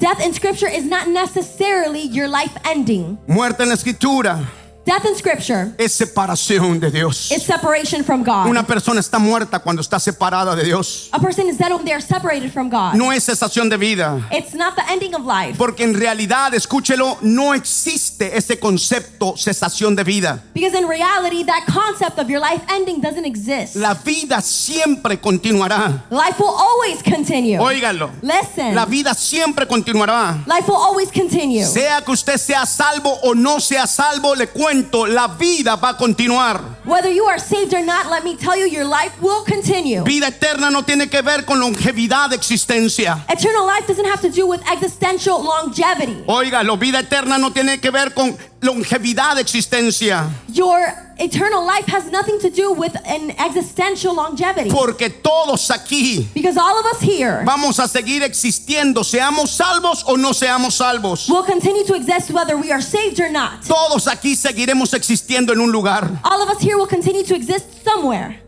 Death in Scripture is not necessarily your life ending. Muerte en la escritura Death in Scripture es separación de Dios. is separation from God. Una persona está muerta cuando está separada de Dios. A person is dead when they are separated from God. No es cesación de vida. It's not the ending of life. Porque en realidad, escúchelo, no existe ese concepto cesación de vida. Because in reality, that concept of your life ending doesn't exist. La vida siempre continuará. Life will always continue. Óigalo. Listen. La vida siempre continuará. Life will always continue. Sea que usted sea salvo o no sea salvo, le cuento, la vida va a continuar. Whether you are saved or not, let me tell you, your life will continue. Vida eterna no tiene que ver con longevidad de existencia. Eternal life doesn't have to do with existential longevity. Óigalo, vida eterna no tiene que ver con longevidad de existencia. Your eternal life has nothing to do with an existential longevity. Porque todos aquí Because all of us here vamos a seguir existiendo, seamos salvos o no seamos salvos. will continue to exist whether we are saved or not. Todos aquí seguiremos existiendo en un lugar. All of us here will continue to exist somewhere.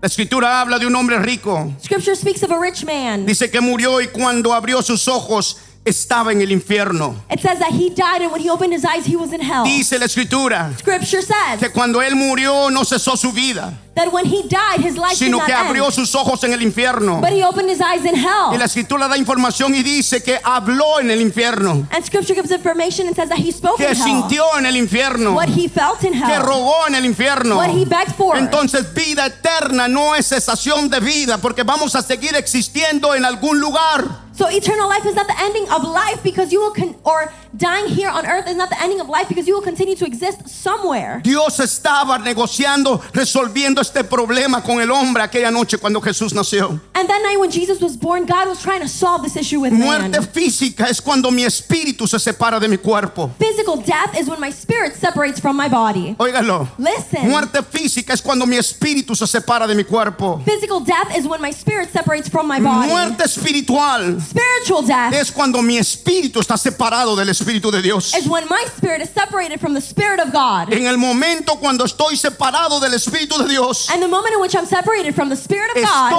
La escritura habla de un hombre rico. Scripture speaks of a rich man. Dice que murió y cuando abrió sus ojos estaba en el infierno. It says that he died, and when he opened his eyes, he was in hell. Dice la escritura Scripture says que cuando él murió no cesó su vida, that when he died, his life did sino not que abrió end. sus ojos en el infierno. But he opened his eyes in hell. Y la escritura da información y dice que habló en el infierno, And Scripture gives information and says that he spoke que in hell. sintió en el infierno, What he felt in que hell. rogó en el infierno. What he begged for. Entonces vida eterna no es cesación de vida, porque vamos a seguir existiendo en algún lugar. So eternal life is not the ending of life because you will or dying here on earth is not the ending of life because you will continue to exist somewhere. Dios estaba negociando, resolviendo este problema con el hombre aquella noche cuando Jesús nació. And that night when Jesus was born, God was trying to solve this issue with man. Muerte física es cuando mi espíritu se separa de mi cuerpo. Physical death is when my spirit separates from my body. Óigalo. Listen. Muerte física es cuando mi espíritu se separa de mi cuerpo. Physical death is when my spirit separates from my body. Muerte espiritual Spiritual death es cuando mi espíritu está separado del Espíritu de Dios. is when my spirit is separated from the Spirit of God. En el momento cuando estoy separado del Espíritu de Dios, And the moment in which I'm separated from the Spirit of God,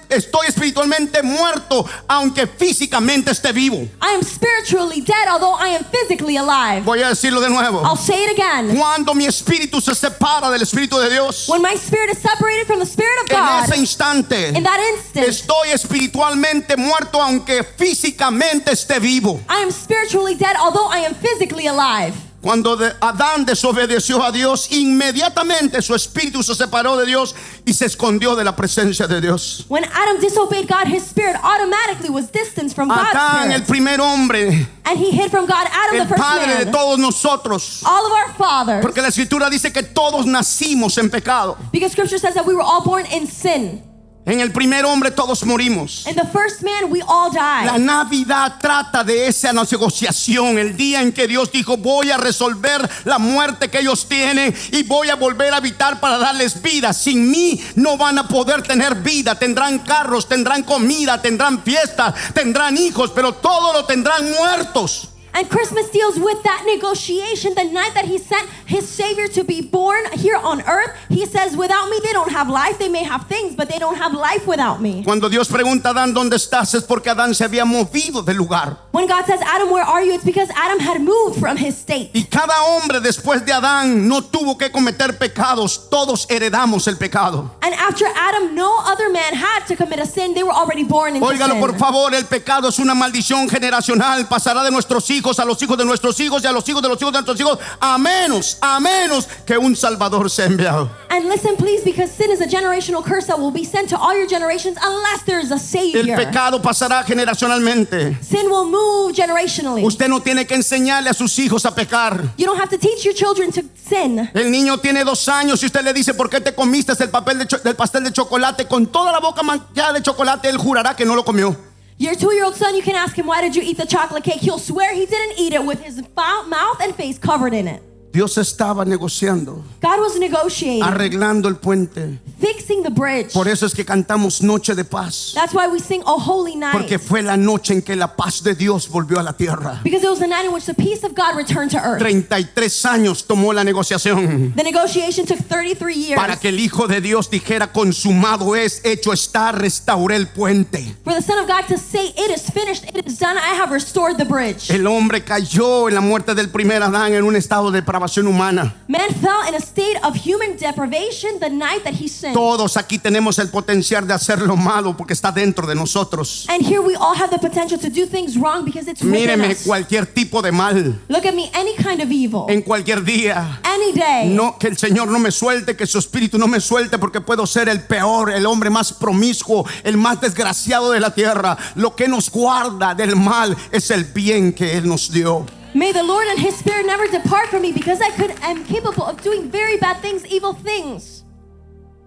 estoy espiritualmente muerto, aunque físicamente esté vivo. I am spiritually dead, although I am physically alive. Voy a decirlo de nuevo. I'll say it again. Cuando mi espíritu se separa del Espíritu de Dios, When my spirit is separated from the Spirit of en God, ese instante in that instant, estoy espiritualmente muerto, aunque físicamente esté vivo. I am spiritually dead, although I am physically alive. Cuando Adán desobedeció a Dios, inmediatamente su espíritu se separó de Dios y se escondió de la presencia de Dios. When Adam disobeyed God, his spirit automatically was distanced from God's Adán, el spirit. primer hombre, And he hid from God. Adam, el the first padre de man. todos nosotros. All of our fathers. Porque la escritura dice que todos nacimos en pecado. Because scripture says that we were all born in sin. En el primer hombre todos morimos. In the first man, we all La died. Navidad trata de esa negociación, el día en que Dios dijo: voy a resolver la muerte que ellos tienen y voy a volver a habitar para darles vida. Sin mí no van a poder tener vida. Tendrán carros, tendrán comida, tendrán fiestas, tendrán hijos, pero todo lo tendrán muertos. And Christmas deals with that negotiation. The night that he sent his Savior to be born here on earth, he says, without me they don't have life. They may have things, but they don't have life without me. Cuando Dios pregunta a Adán dónde estás, es porque Adán se había movido del lugar. When God says, Adam, where are you? It's because Adam had moved from his state. Y cada hombre después de Adán no tuvo que cometer pecados. Todos heredamos el pecado. And after Adam, no other man had to commit a sin. They were already born into Óigalo sin. por favor, el pecado es una maldición generacional. Pasará de nuestros hijos a los hijos de nuestros hijos y a los hijos de los hijos de nuestros hijos, a menos que un Salvador sea enviado. And listen, please, because sin is a generational curse that will be sent to all your generations unless there is a El Savior. pecado pasará generacionalmente. Sin will move generationally. Usted no tiene que enseñarle a sus hijos a pecar. You don't have to teach your children to sin. El niño tiene 2 años y usted le dice: ¿por qué te comiste del pastel de chocolate? Con toda la boca manchada de chocolate, él jurará que no lo comió. Your 2-year-old son, you can ask him, why did you eat the chocolate cake? He'll swear he didn't eat it with his mouth and face covered in it. Dios estaba negociando, God was negotiating, arreglando el puente. fixing the bridge. Por eso es que cantamos Noche de Paz, That's why we sing, Oh Holy Night. porque fue la noche en que la paz de Dios volvió a la tierra. Because it was the night in which the peace of God returned to earth. 33 años tomó la negociación The negotiation took 33 years para que el Hijo de Dios dijera: consumado es, hecho está, restauré el puente. for the Son of God to say, it is finished, it is done, I have restored the bridge. El hombre cayó en la muerte del primer Adán en un estado de depravación humana. Man fell in a state of human deprivation the night that he sinned. Todos aquí tenemos el potencial de hacer lo malo porque está dentro de nosotros. And here we all have the potential to do things wrong because it's within Míreme, us. cualquier tipo de mal, Look at me, any kind of evil, en cualquier día. any day. No, que el Señor no me suelte, que su espíritu no me suelte, porque puedo ser el peor, el hombre más promiscuo, el más desgraciado de la tierra. Lo que nos guarda del mal es el bien que Él nos dio. May the Lord and His Spirit never depart from me because am capable of doing very bad things, evil things.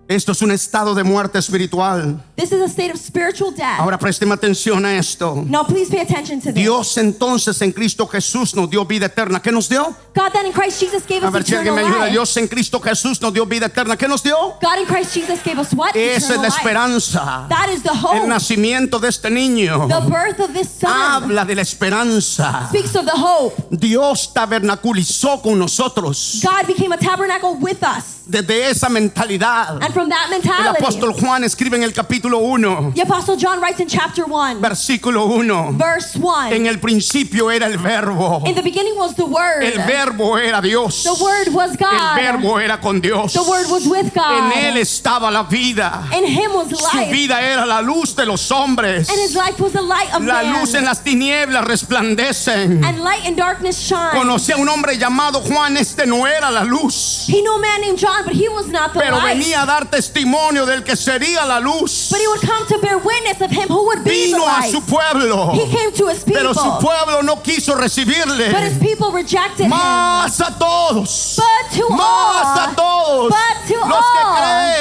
Esto es un estado de muerte espiritual. This is a state of spiritual death. Ahora présteme atención a esto. Now please pay attention to this. Dios entonces en Cristo Jesús nos dio vida eterna. ¿Qué nos dio? God then in Christ Jesus gave A us ver si alguien eternal me ayuda. life. Dios en Cristo Jesús nos dio vida eterna. ¿Qué nos dio? God in Christ Jesus gave us what? Esa es Eternal la life. esperanza. That is the El hope. nacimiento de este niño The birth of this son habla de la esperanza. speaks of the hope. Dios tabernaculizó con nosotros. God became a tabernacle with us. Desde esa mentalidad, And from that el mentality, apóstol Juan escribe en el capítulo 1, the Apostle John writes in chapter 1, versículo 1: verse 1, en el principio era el verbo. in the beginning was the Word. El verbo era Dios. The Word was El God. verbo era con Dios. The Word was with God. En él estaba la vida. In Him was Su life. vida era la luz de los hombres. And His life was the light of La man. luz en las tinieblas resplandecen. And light and darkness shine. Conocí a un hombre llamado Juan. Este no era la luz, He knew a man named John, but he was not the pero light. venía a dar testimonio del que sería la luz. But he would come to bear witness of him who would be the Vino a light. su pueblo, He came to his people, pero su pueblo no quiso but his recibirle. people rejected him. Más a todos, But to más all, a todos but to los que all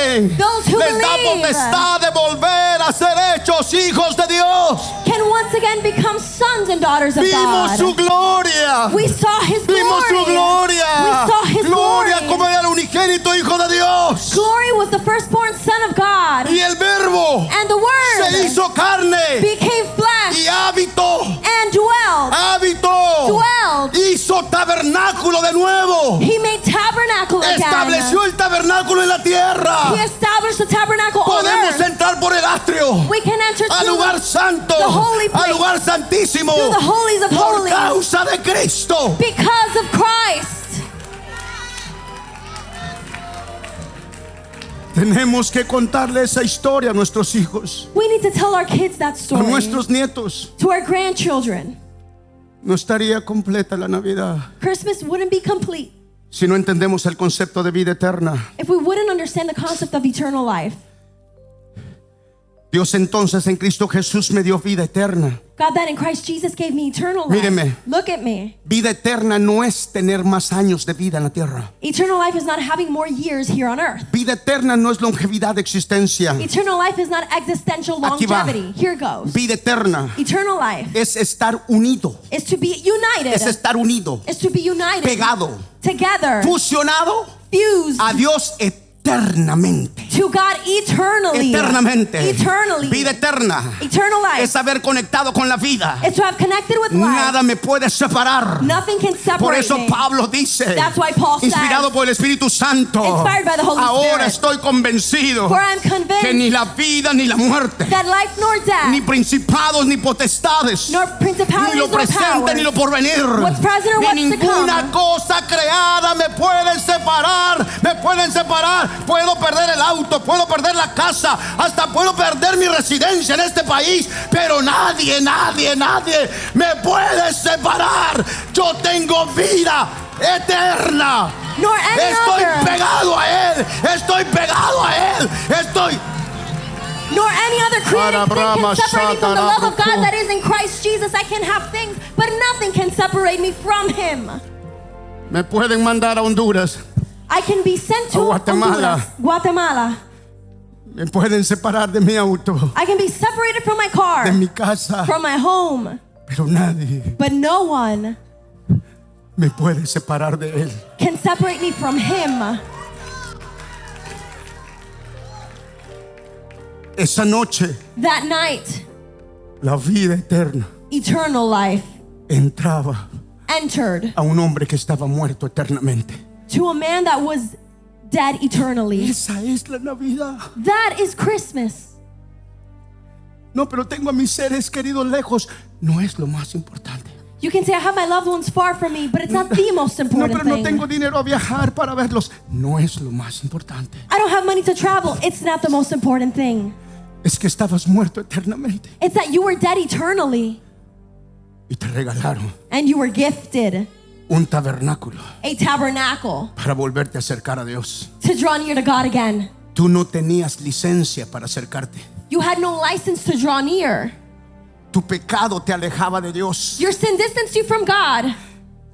creen Those who les da believe. potestad de volver a ser hechos hijos de Dios. can once again become sons and daughters of Vimos su God. gloria. We saw His Vimos su glory. gloria. We saw His Gloria glory. como era el unigénito hijo de Dios. Glory was the firstborn Son of God. Y el verbo And the Word se hizo carne became flesh y habitó. and dwelled. Dwelled. Hizo tabernáculo de nuevo. He made tabernacle Estableció again. el tabernáculo en la tierra. He established the tabernacle on Podemos earth. entrar por el atrio We can enter al through lugar santo, the holy place, al lugar santísimo, through the holies of por holies. causa de Cristo. because of Christ. Tenemos que contarle esa historia a nuestros hijos, We need to tell our kids that a story. nuestros nietos. To our grandchildren. No estaría completa la Navidad Christmas wouldn't be complete si no entendemos el concepto de vida eterna. if we wouldn't understand the concept of eternal life. Dios entonces en Cristo Jesús me dio vida eterna. God, that in Christ Jesus gave me eternal life. Míreme. Look at me. Vida eterna no es tener más años de vida en la tierra. Eternal life is not having more years here on earth. Vida eterna no es longevidad de existencia. Eternal life is not existential Aquí va. longevity. Here goes. Vida eterna Eternal life es estar unido, is to be united. es estar unido, Is to be united. pegado, Together. fusionado Fused a Dios eternamente. to God eternally. Eternamente. Eternally. Vida eterna Eternal life es haber conectado con la vida. is to have connected with life. Nada me puede separar. Nothing can separate Por eso me. Pablo dice, That's why Paul says, inspirado por el Espíritu Santo, Inspired by the Holy ahora Spirit, estoy convencido For I am convinced que ni la vida ni la muerte, that life nor death, ni principados ni potestades, nor principalities ni lo nor presente powers, ni lo porvenir, what's present or ni what's to ninguna come, cosa creada me pueden separar, me pueden separar. Puedo perder el auto, puedo perder la casa, hasta puedo perder mi residencia en este país, pero nadie me puede separar. Yo tengo vida eterna. nor any Estoy other, pegado a Él, estoy pegado a Él, estoy. nor any other created thing can separate me from the love of God that is in Christ Jesus. I can have things, but nothing can separate me from Him. Me pueden mandar a Honduras, I can be sent to A Guatemala. Honduras, Guatemala. me pueden separar de mi auto, I can be separated from my car, de mi casa, from my home, pero nadie but no one me puede separar de Él. can separate me from Him. Esa noche, That night, la vida eterna eternal life entraba entered a un hombre que estaba muerto eternamente. to a man that was dead eternally. Esa es la Navidad. That is Christmas. No, pero tengo a mis seres queridos lejos. No es lo más importante. You can say, I have my loved ones far from me, but it's not the most No, important pero no thing. tengo dinero a viajar para verlos. No es lo más importante. I don't have money to travel. It's not the most important thing. Es que estabas muerto eternamente It's that you were dead eternally y te regalaron and you were gifted un tabernáculo a tabernacle para volverte a acercar a Dios. to draw near to God again. Tú no tenías licencia para acercarte. You had no license to draw near. Tu pecado te alejaba de Dios. Your sin distanced you from God.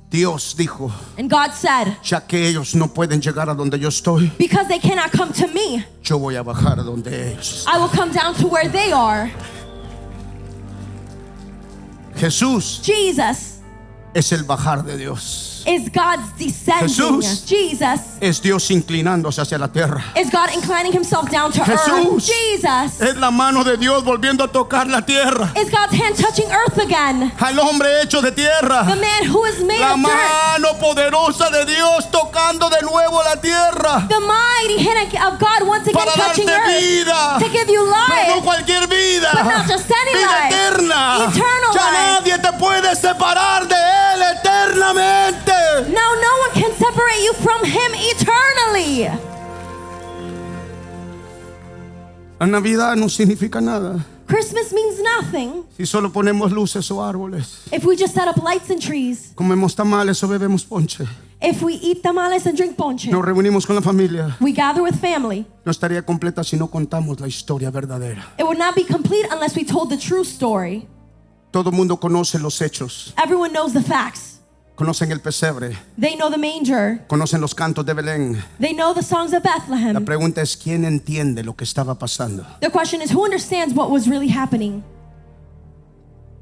Dios dijo, And God said, ya que ellos no pueden llegar a donde yo estoy, because they cannot come to me, yo voy a bajar a donde ellos. I will come down to where they are. Jesús Jesus es el bajar de Dios. is God's descending. Jesús. Jesus Es Dios inclinándose hacia la tierra. is God inclining Himself down to Jesús. earth. Jesus Es la mano de Dios volviendo a tocar la tierra. is God's hand touching earth again. Al hombre hecho de The tierra. man who is made La of dirt. mano poderosa de Dios tocando de nuevo la tierra. The mighty hand of God once again Para touching darte earth. vida. To give you Pero no life. cualquier vida. But not just any Vida life. eterna. Eternal Ya life. nadie te puede separar de Él eternamente. Now no one can separate you from Him eternally. La Navidad no significa nada Christmas means nothing si solo ponemos luces o árboles. if we just set up lights and trees. Comemos tamales o bebemos ponche. If we eat tamales and drink ponche. Nos reunimos con la familia. We gather with family. No estaría completa si no contamos la historia verdadera. It would not be complete unless we told the true story. Todo el mundo conoce los hechos. Everyone knows the facts. conocen el pesebre, They know the manger. conocen los cantos de Belén. They know the songs of La Bethlehem. pregunta es, ¿quién entiende lo que estaba pasando? The question is, who understands what was really happening?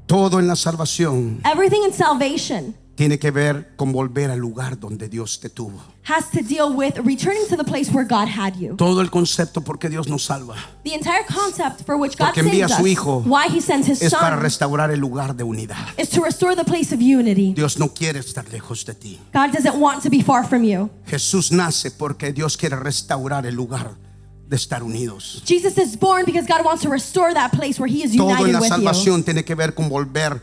Todo en la salvación Everything in salvation tiene que ver con volver al lugar donde Dios te tuvo. has to deal with returning to the place where God had you. Todo el concepto por qué Dios nos salva The entire concept for which God Porque envía saves a su us, Hijo, why He sends His es para Son, restaurar el lugar de unidad. is to restore the place of unity. Dios no quiere estar lejos de ti. God doesn't want to be far from you. Jesús nace porque Dios quiere restaurar el lugar de estar unidos. Jesus is born because God wants to restore that place where He is Todo en united la with you. salvación tiene que ver con volver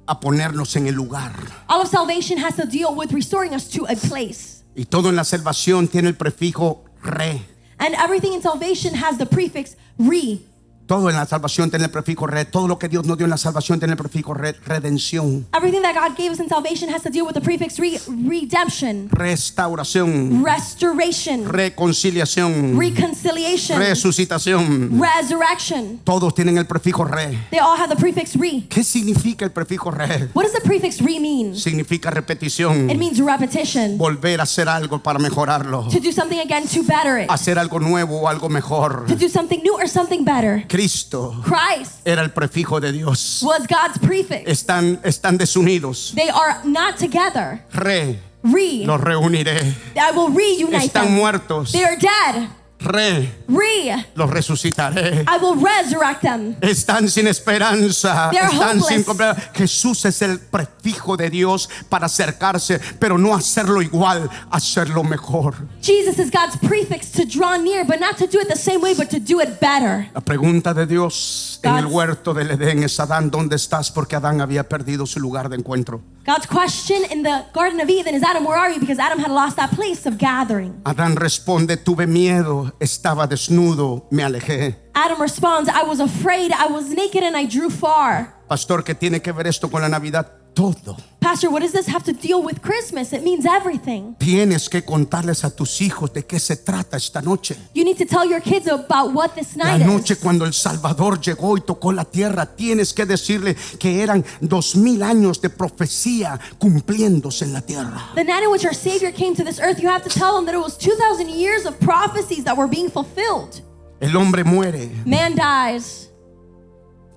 a ponernos en el lugar. All of salvation has to deal with restoring us to a place. Y todo en la salvación tiene el prefijo re. And everything in salvation has the prefix re. Todo en la salvación tiene el prefijo re. Todo lo que Dios nos dio en la salvación tiene el prefijo re. Redención, Everything that God gave us in salvation has to deal with the prefix redemption, restauración, restoration, reconciliación, reconciliation, resucitación. resurrection. Todos tienen el prefijo re. They all have the prefix re. ¿Qué significa el prefijo re? What does the prefix re mean? Significa repetición. It means repetition. Volver a hacer algo para mejorarlo. To do something again to better it. Hacer algo nuevo o algo mejor. To do something new or something better. Cristo Christ era el prefijo de Dios. was God's prefix. Están desunidos. They are not together. Re, Re. los reuniré. I will reunite Están them. muertos. They are dead. Re, Re. los resucitaré. I will resurrect them. Están sin esperanza. They are Están sin hopeless. Jesús es el prefijo de Dios para acercarse, pero no hacerlo igual, hacerlo mejor. Jesus is God's prefix to draw near, but not to do it the same way, but to do it better. La pregunta de Dios en el God's- huerto del Edén es: Adán, ¿dónde estás? Porque Adán había perdido su lugar de encuentro. God's question in the Garden of Eden is, Adam, where are you? Because Adam had lost that place of gathering. Adán responde: tuve miedo, estaba desnudo, me alejé. Adam responds, I was afraid, I was naked, and I drew far. Pastor, ¿qué tiene que ver esto con la Navidad? Todo. Pastor, what does this have to deal with Christmas? It means everything. Tienes que contarles a tus hijos de qué se trata esta noche. You need to tell your kids about what this La night noche is. cuando el Salvador llegó y tocó la tierra, tienes que decirle que eran 2000 años de profecía cumpliéndose en la tierra. The night in which our Savior came to this earth, you have to tell them that it was 2,000 years of prophecies that were being fulfilled. El hombre muere. Man dies,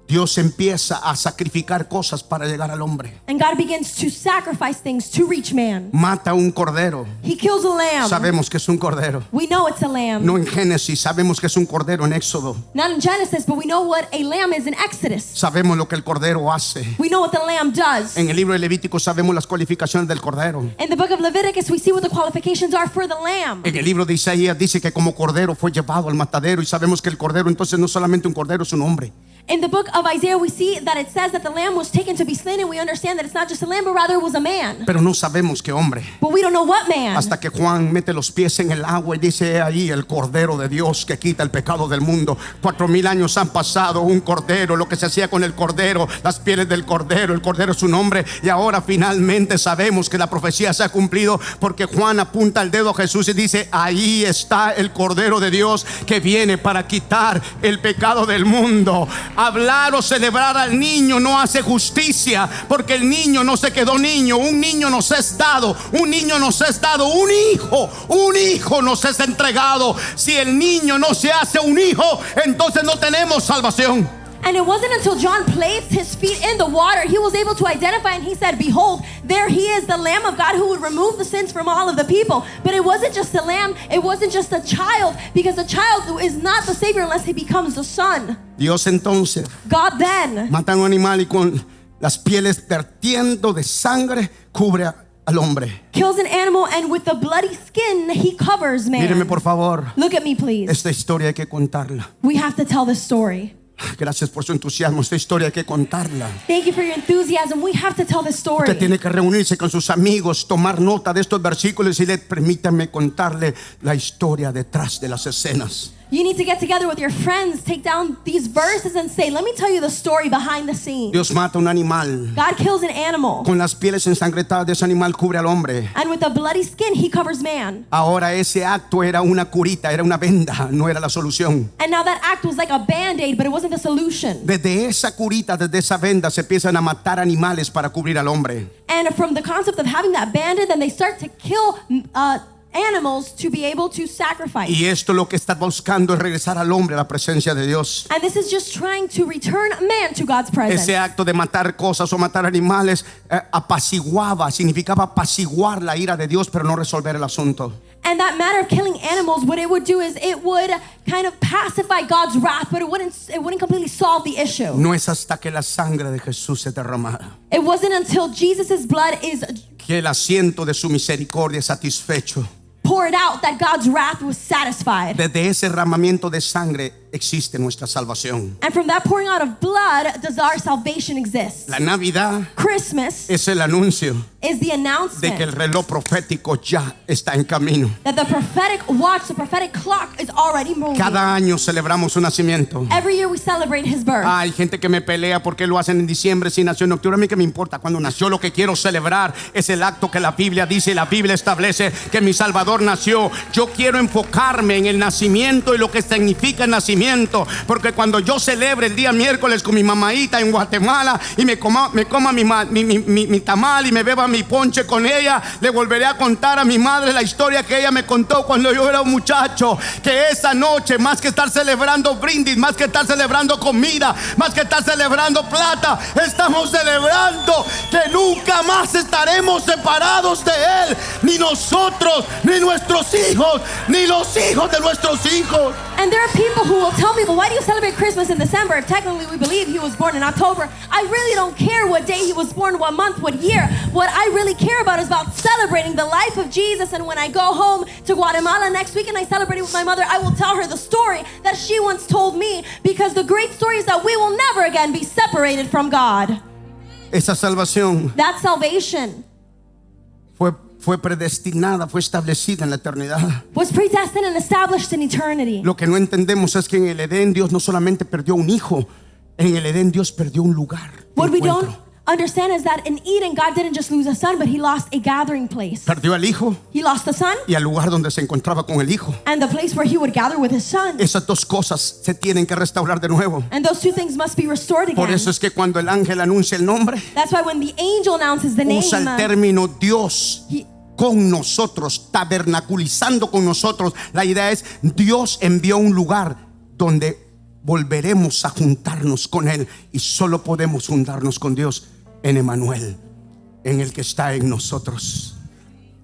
Dios empieza a sacrificar cosas para llegar al hombre. and God begins to sacrifice things to reach man. Mata un cordero. He kills a lamb. Sabemos que es un cordero. We know it's a lamb. No en Génesis, sabemos que es un cordero en Éxodo. Not in Genesis, but we know what a lamb is in Exodus. Sabemos lo que el cordero hace. We know what the lamb does. En el libro de Levítico sabemos las cualificaciones del cordero. In the book of Leviticus, we see what the qualifications are for the lamb. En el libro de Isaías dice que como cordero fue llevado al matadero, y sabemos que el cordero entonces no solamente un cordero, es un hombre. In the book of Isaiah, we see that it says that the lamb was taken to be slain, and we understand that it's not just a lamb, but rather it was a man. Pero no sabemos qué hombre. But we don't know what man. Hasta que Juan mete los pies en el agua y dice: "He ahí el cordero de Dios que quita el pecado del mundo". 4000 años han pasado, un cordero, lo que se hacía con el cordero, las pieles del cordero, el cordero es su nombre, y ahora finalmente sabemos que la profecía se ha cumplido, porque Juan apunta el dedo a Jesús y dice: "Ahí está el cordero de Dios que viene para quitar el pecado del mundo". Hablar o celebrar al niño no hace justicia, porque el niño no se quedó niño. Un niño nos es dado, un niño nos es dado, un hijo nos es entregado. Si el niño no se hace un hijo, entonces no tenemos salvación. And it wasn't until John placed his feet in the water, he was able to identify, and he said, "Behold, there he is, the Lamb of God who would remove the sins from all of the people." But it wasn't just a lamb, it wasn't just a child, because a child is not the Savior unless he becomes the Son. Dios entonces God then mata a un animal y con las pieles vertiendo de sangre cubre al hombre. kills an animal, and with the bloody skin, he covers man. Míreme por favor, Look at me, please. esta historia hay que contarla. We have to tell this story. Gracias por su entusiasmo, esta historia hay que contarla. Thank you for your enthusiasm. We have to tell this story. Usted tiene que reunirse con sus amigos, tomar nota de estos versículos y permítame contarle la historia detrás de las escenas. You need to get together with your friends, take down these verses and say, let me tell you the story behind the scene. Dios mata un animal. God kills an animal, Con las pieles ensangrentadas de ese animal cubre al hombre. and with the bloody skin, he covers man. Ahora ese acto era una curita, era una venda, no era la solución. And now that act was like a band-aid, but it wasn't the solution. Desde esa curita, desde esa venda se empiezan a matar animales para cubrir al hombre. And from the concept of having that band-aid, then they start to kill animals to be able to sacrifice. Y esto lo que está buscando es regresar al hombre a la presencia de Dios. And this is just trying to return man to God's presence. Ese acto de matar cosas o matar animales apaciguaba, significaba apaciguar la ira de Dios, pero no resolver el asunto. And that matter of killing animals, what it would do is it would kind of pacify God's wrath, but it wouldn't completely solve the issue. No es hasta que la sangre de Jesús se derramara It wasn't until Jesus' blood is que el asiento de su misericordia es satisfecho. poured out that God's wrath was satisfied. Desde ese derramamiento de sangre existe nuestra salvación. And from that pouring out of blood does our salvation exist. La Navidad Christmas es el anuncio is the de que el announcement reloj profético ya está en camino. that the prophetic watch, the prophetic clock is already moving. Cada año celebramos su nacimiento. Every year we celebrate his birth. Hay gente que me pelea porque lo hacen en diciembre si nació en octubre. A mí que me importa cuando nació. Lo que quiero celebrar es el acto que la Biblia dice y la Biblia establece que mi Salvador nació. Yo quiero enfocarme en el nacimiento y lo que significa el nacimiento, porque cuando yo celebre el día miércoles con mi mamaita en Guatemala y me coma mi tamal y me beba mi ponche con ella, le volveré a contar a mi madre la historia que ella me contó cuando yo era un muchacho, que esa noche, más que estar celebrando brindis, más que estar celebrando comida, más que estar celebrando plata, estamos celebrando que nunca más estaremos separados de Él, ni nosotros, ni nuestros hijos, ni los hijos de nuestros hijos. And there are people who will tell me, well, why do you celebrate Christmas in December if technically we believe he was born in October? I really don't care what day he was born, what month, what year. What I really care about is about celebrating the life of Jesus. And when I go home to Guatemala next week and I celebrate it with my mother, I will tell her the story that she once told me, because the great story is that we will never again be separated from God. Esa salvación That salvation fue predestinada, fue establecida en la eternidad. was predestined and established in eternity. Lo que no entendemos es que en el Edén Dios no solamente perdió un hijo, en el Edén Dios perdió un lugar de What we don't encuentro. understand is that in Eden, God didn't just lose a son, but he lost a gathering place. Perdió al hijo He lost the son y al lugar donde se encontraba con el hijo. and the place where he would gather with his son. Esas dos cosas se tienen que restaurar de nuevo. And those two things must be restored again. Por eso es que cuando el ángel anuncia el nombre, That's why when the angel announces the name, usa el término Dios he- con nosotros, tabernaculizando con nosotros. La idea es Dios envió un lugar donde volveremos a juntarnos con Él, y solo podemos juntarnos con Dios en Emmanuel, en el que está en nosotros.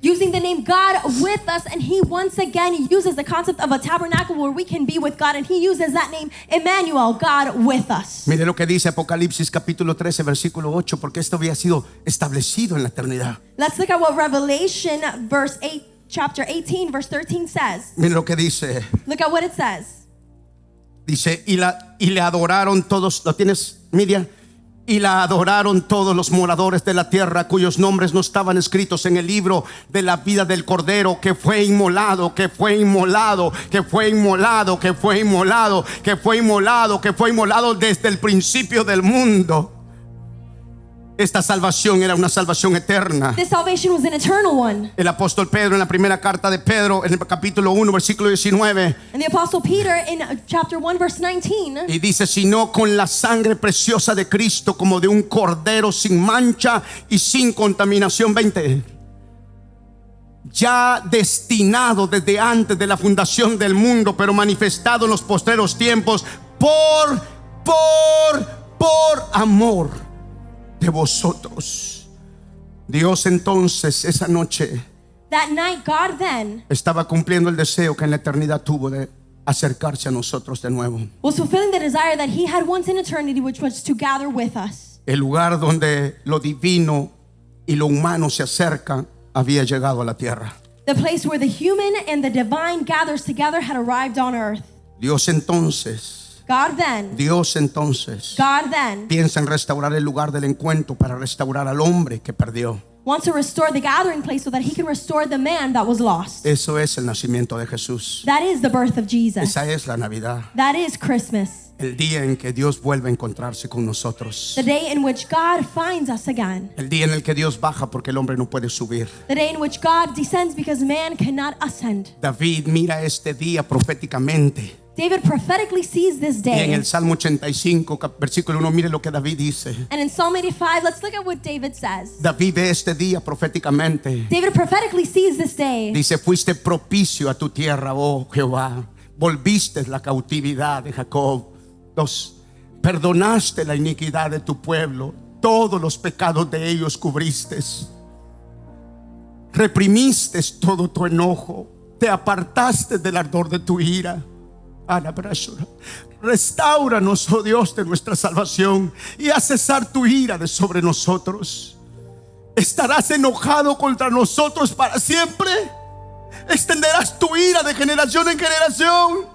using the name God with us, and he once again uses the concept of a tabernacle where we can be with God, and he uses that name Emmanuel, God with us. Mire lo que dice Apocalipsis capítulo 13 versículo 8, porque esto había sido establecido en la eternidad. Let's look at what Revelation chapter 18 verse 13 says. Mire lo que dice. Look at what it says. Dice, y le adoraron todos. ¿Lo tienes, Miriam? Y la adoraron todos los moradores de la tierra, cuyos nombres no estaban escritos en el libro de la vida del Cordero, que fue inmolado, que fue inmolado, que fue inmolado, que fue inmolado, que fue inmolado, que fue inmolado desde el principio del mundo. Esta salvación era una salvación eterna. This salvation was an eternal one. El apóstol Pedro, en la primera carta de Pedro, en el capítulo 1 versículo 19, And the apostle Peter in chapter 1 verse 19, y dice, sino con la sangre preciosa de Cristo, como de un cordero sin mancha y sin contaminación. 20. Ya destinado desde antes de la fundación del mundo, pero manifestado en los postreros tiempos por amor de vosotros. Dios entonces esa noche that night God then estaba cumpliendo el deseo que en la eternidad tuvo de acercarse a nosotros de nuevo. was fulfilling the desire that he had once in eternity, which was to gather with us. El lugar donde lo divino y lo humano se acercan había llegado a la tierra. The place where the human and the divine gathers together had arrived on earth. Dios entonces God then piensa en restaurar el lugar del encuentro para restaurar al hombre que perdió. wants to restore the gathering place so that he can restore the man that was lost. Eso es el nacimiento de Jesús. That is the birth of Jesus. Esa es la Navidad. That is Christmas. El día en que Dios vuelve a encontrarse con nosotros. The day in which God finds us again. El día en el que Dios baja porque el hombre no puede subir. The day in which God descends because man cannot ascend. David mira este día proféticamente. David prophetically sees this Y en day. el Salmo 85, versículo 1, mire lo que David dice. And in Psalm 85, let's look at what David says. David ve este día proféticamente. David prophetically sees this day. Dice, fuiste propicio a tu tierra, oh Jehová. Volviste la cautividad de Jacob. 2. Perdonaste la iniquidad de tu pueblo. Todos los pecados de ellos cubriste. Reprimiste todo tu enojo. Te apartaste del ardor de tu ira. Restáuranos, oh Dios, de nuestra salvación y haz cesar tu ira de sobre nosotros. ¿Estarás enojado contra nosotros para siempre? ¿Extenderás tu ira de generación en generación?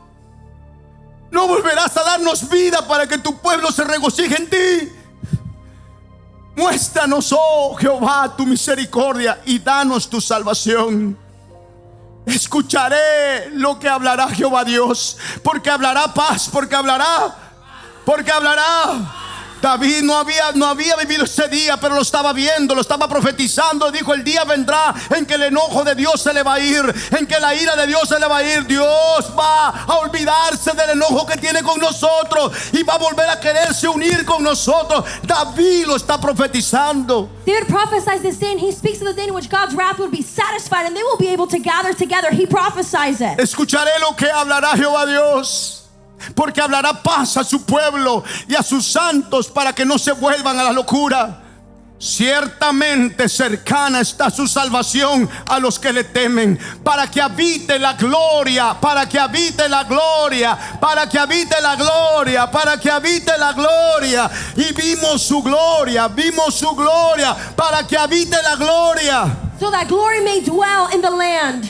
¿No volverás a darnos vida para que tu pueblo se regocije en ti? Muéstranos, oh Jehová, tu misericordia y danos tu salvación. Escucharé lo que hablará Jehová Dios, porque hablará paz, porque hablará. David no había vivido ese día, pero lo estaba viendo, lo estaba profetizando. Dijo, el día vendrá en que el enojo de Dios se le va a ir, en que la ira de Dios se le va a ir. Dios va a olvidarse del enojo que tiene con nosotros y va a volver a quererse unir con nosotros. David lo está profetizando. David prophesies this day, and he speaks of the day in which God's wrath will be satisfied and they will be able to gather together. He prophesies it. Escucharé lo que hablará Jehová Dios, porque hablará paz a su pueblo y a sus santos para que no se vuelvan a la locura. Ciertamente cercana está su salvación a los que le temen, para que habite la gloria, para que habite la gloria, para que habite la gloria, para que habite la gloria. Y vimos su gloria, para que habite la gloria So that glory may dwell in the land,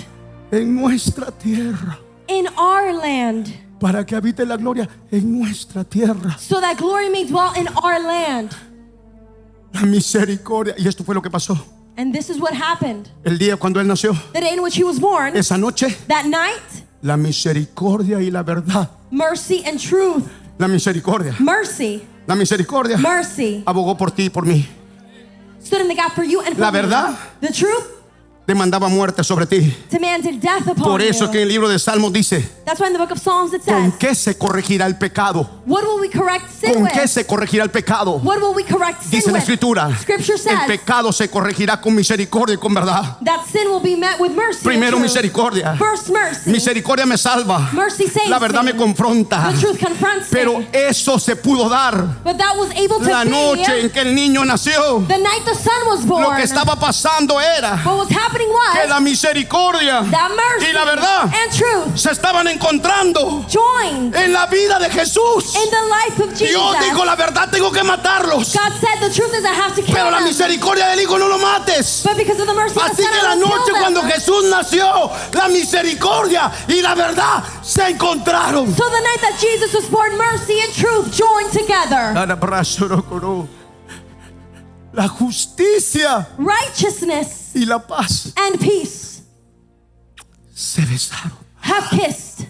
en nuestra tierra. in our land. Para que habite la gloria en nuestra tierra. So that glory may dwell in our land. La misericordia. Y esto fue lo que pasó And this is what happened. el día cuando él nació. The day in which he was born, Esa noche, that night, la misericordia y la verdad. mercy and truth, La misericordia. mercy, La misericordia mercy abogó por ti y por mí. stood in the gap for you and for La me. verdad The truth demandaba muerte sobre ti. demanded death upon Por eso you. que en el libro de Salmos dice, That's why in the book of Psalms it ¿con says, qué se corregirá el pecado? what will we correct sin ¿Con with? qué se corregirá el pecado? What will we correct sin Dice la with? escritura, Scripture el says pecado se corregirá con misericordia y con verdad. that sin will be met with mercy. Primero and truth. misericordia. First mercy. Misericordia me salva. Mercy saves La verdad me me. confronta. The truth confronts Pero me. eso se pudo dar But that was able to la noche be en que el niño nació. the night the son was born. Lo que estaba pasando era What was happening que was la misericordia that mercy y la verdad and truth se estaban encontrando joined en la vida de Jesús. in the life of Jesus. Dios dijo, la verdad tengo que matarlos, God said the truth is I have to kill pero la them. misericordia del Hijo no lo mates. But because of the mercy of Así the son, que I la will noche kill them. cuando Jesús nació, la misericordia y la verdad se encontraron. So the night that Jesus was born, mercy and truth joined together. La justicia Righteousness y la paz and peace se besaron. have kissed.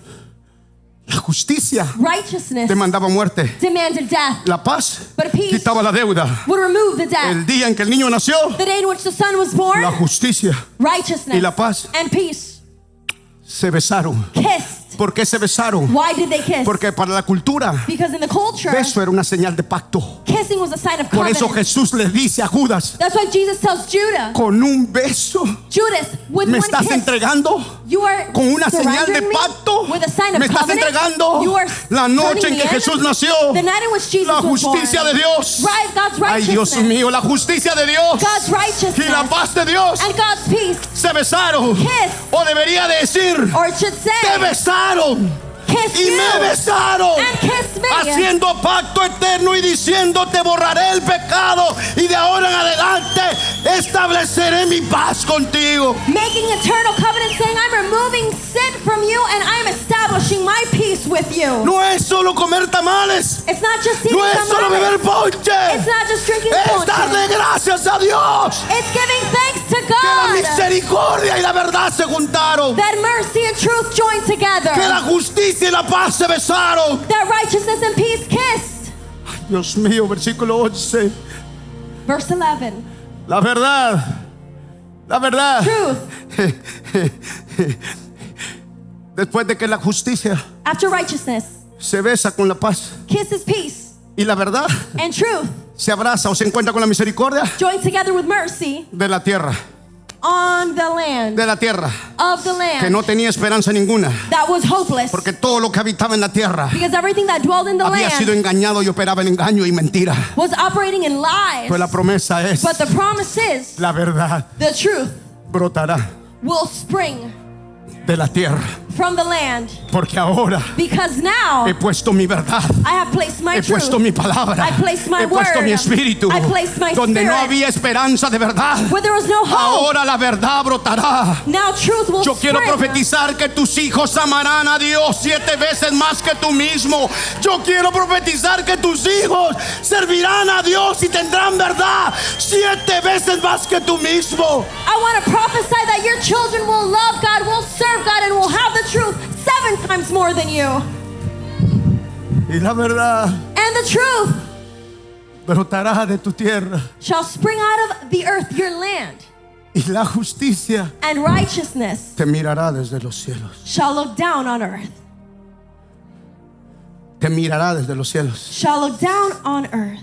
La justicia Righteousness demandaba muerte. demanded death, La paz but peace quitaba la deuda. would remove the death. El día en que el niño nació, The day in which the son was born, la justicia righteousness y la paz and peace se besaron. kissed. ¿Por qué se besaron? Why did they kiss? Porque para la cultura, Because in the culture, beso era una señal de pacto. kissing was a sign of Por eso covenant. Jesús le dice a Judas, That's why Jesus tells Judah, con un beso Judas, with me one estás kiss, entregando, you are con una señal de surrendering me pacto, with a sign of me estás covenant. entregando You are la noche turning en que me in. Jesús nació. The night in which Jesus La was born. justicia de Dios. Right, God's Ay, Dios righteousness. mío, la justicia de Dios God's righteousness y la paz de Dios and God's peace. se besaron. Kiss. O debería decir, Or it should te say, besaron kiss y you me besaron, and kiss me. haciendo pacto eterno y diciendo, te borraré el pecado y de ahora en adelante estableceré mi paz contigo. Making eternal covenant, saying, I'm removing sin from you and I'm establishing my peace with you. you. No es solo comer tamales. It's not just eating No es solo beber tamales. ponche. It's not just drinking Es darle ponche. gracias a Dios. It's giving thanks to Que la God. misericordia y la verdad se juntaron. That mercy and truth joined together. Que la justicia y la paz se besaron. That righteousness and peace kissed. Dios mío, versículo 11. Verse 11. La verdad. La verdad. Truth. Después de que la justicia After righteousness, se besa con la paz kisses peace. y la verdad And truth se abraza o se encuentra con la misericordia joined together with mercy de la tierra. on the land. De la tierra. Of the Que land. no tenía esperanza ninguna. That was hopeless. Porque todo lo que habitaba en la tierra Because everything that dwelled in the había sido land engañado y operaba en engaño y mentira. was operating in lies. Pues la promesa es: But the promise is la verdad the truth brotará will spring de la tierra. from the land. Porque ahora Because now he puesto mi verdad, I have placed my he truth. puesto mi palabra, I placed my he puesto word. mi espíritu. I placed my Donde no spirit. había esperanza de verdad, Where there was no hope. ahora la verdad brotará. Now truth will Yo quiero spring. profetizar que tus hijos amarán a Dios 7 veces más que tú mismo. Yo quiero profetizar que tus hijos servirán a Dios y tendrán verdad 7 veces más que tú mismo. I want to prophesy that your children will love God, will serve God, and will have the truth 7 times more than you. Y la verdad And the truth brotará de tu tierra. shall spring out of the earth, your land. Y la justicia And righteousness te mirará desde los cielos. shall look down on earth. Te mirará desde los cielos. Shall look down on earth.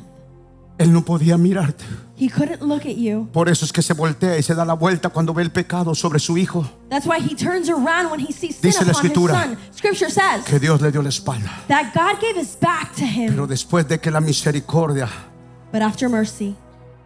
Él no podía mirarte. He couldn't look at you. Por eso es que se voltea y se da la vuelta cuando ve el pecado sobre su hijo. That's why he turns around when he sees sin Dice la upon his Escritura son. Scripture says Que Dios le dio la espalda. that God gave his back to him. Pero después de que la misericordia But after mercy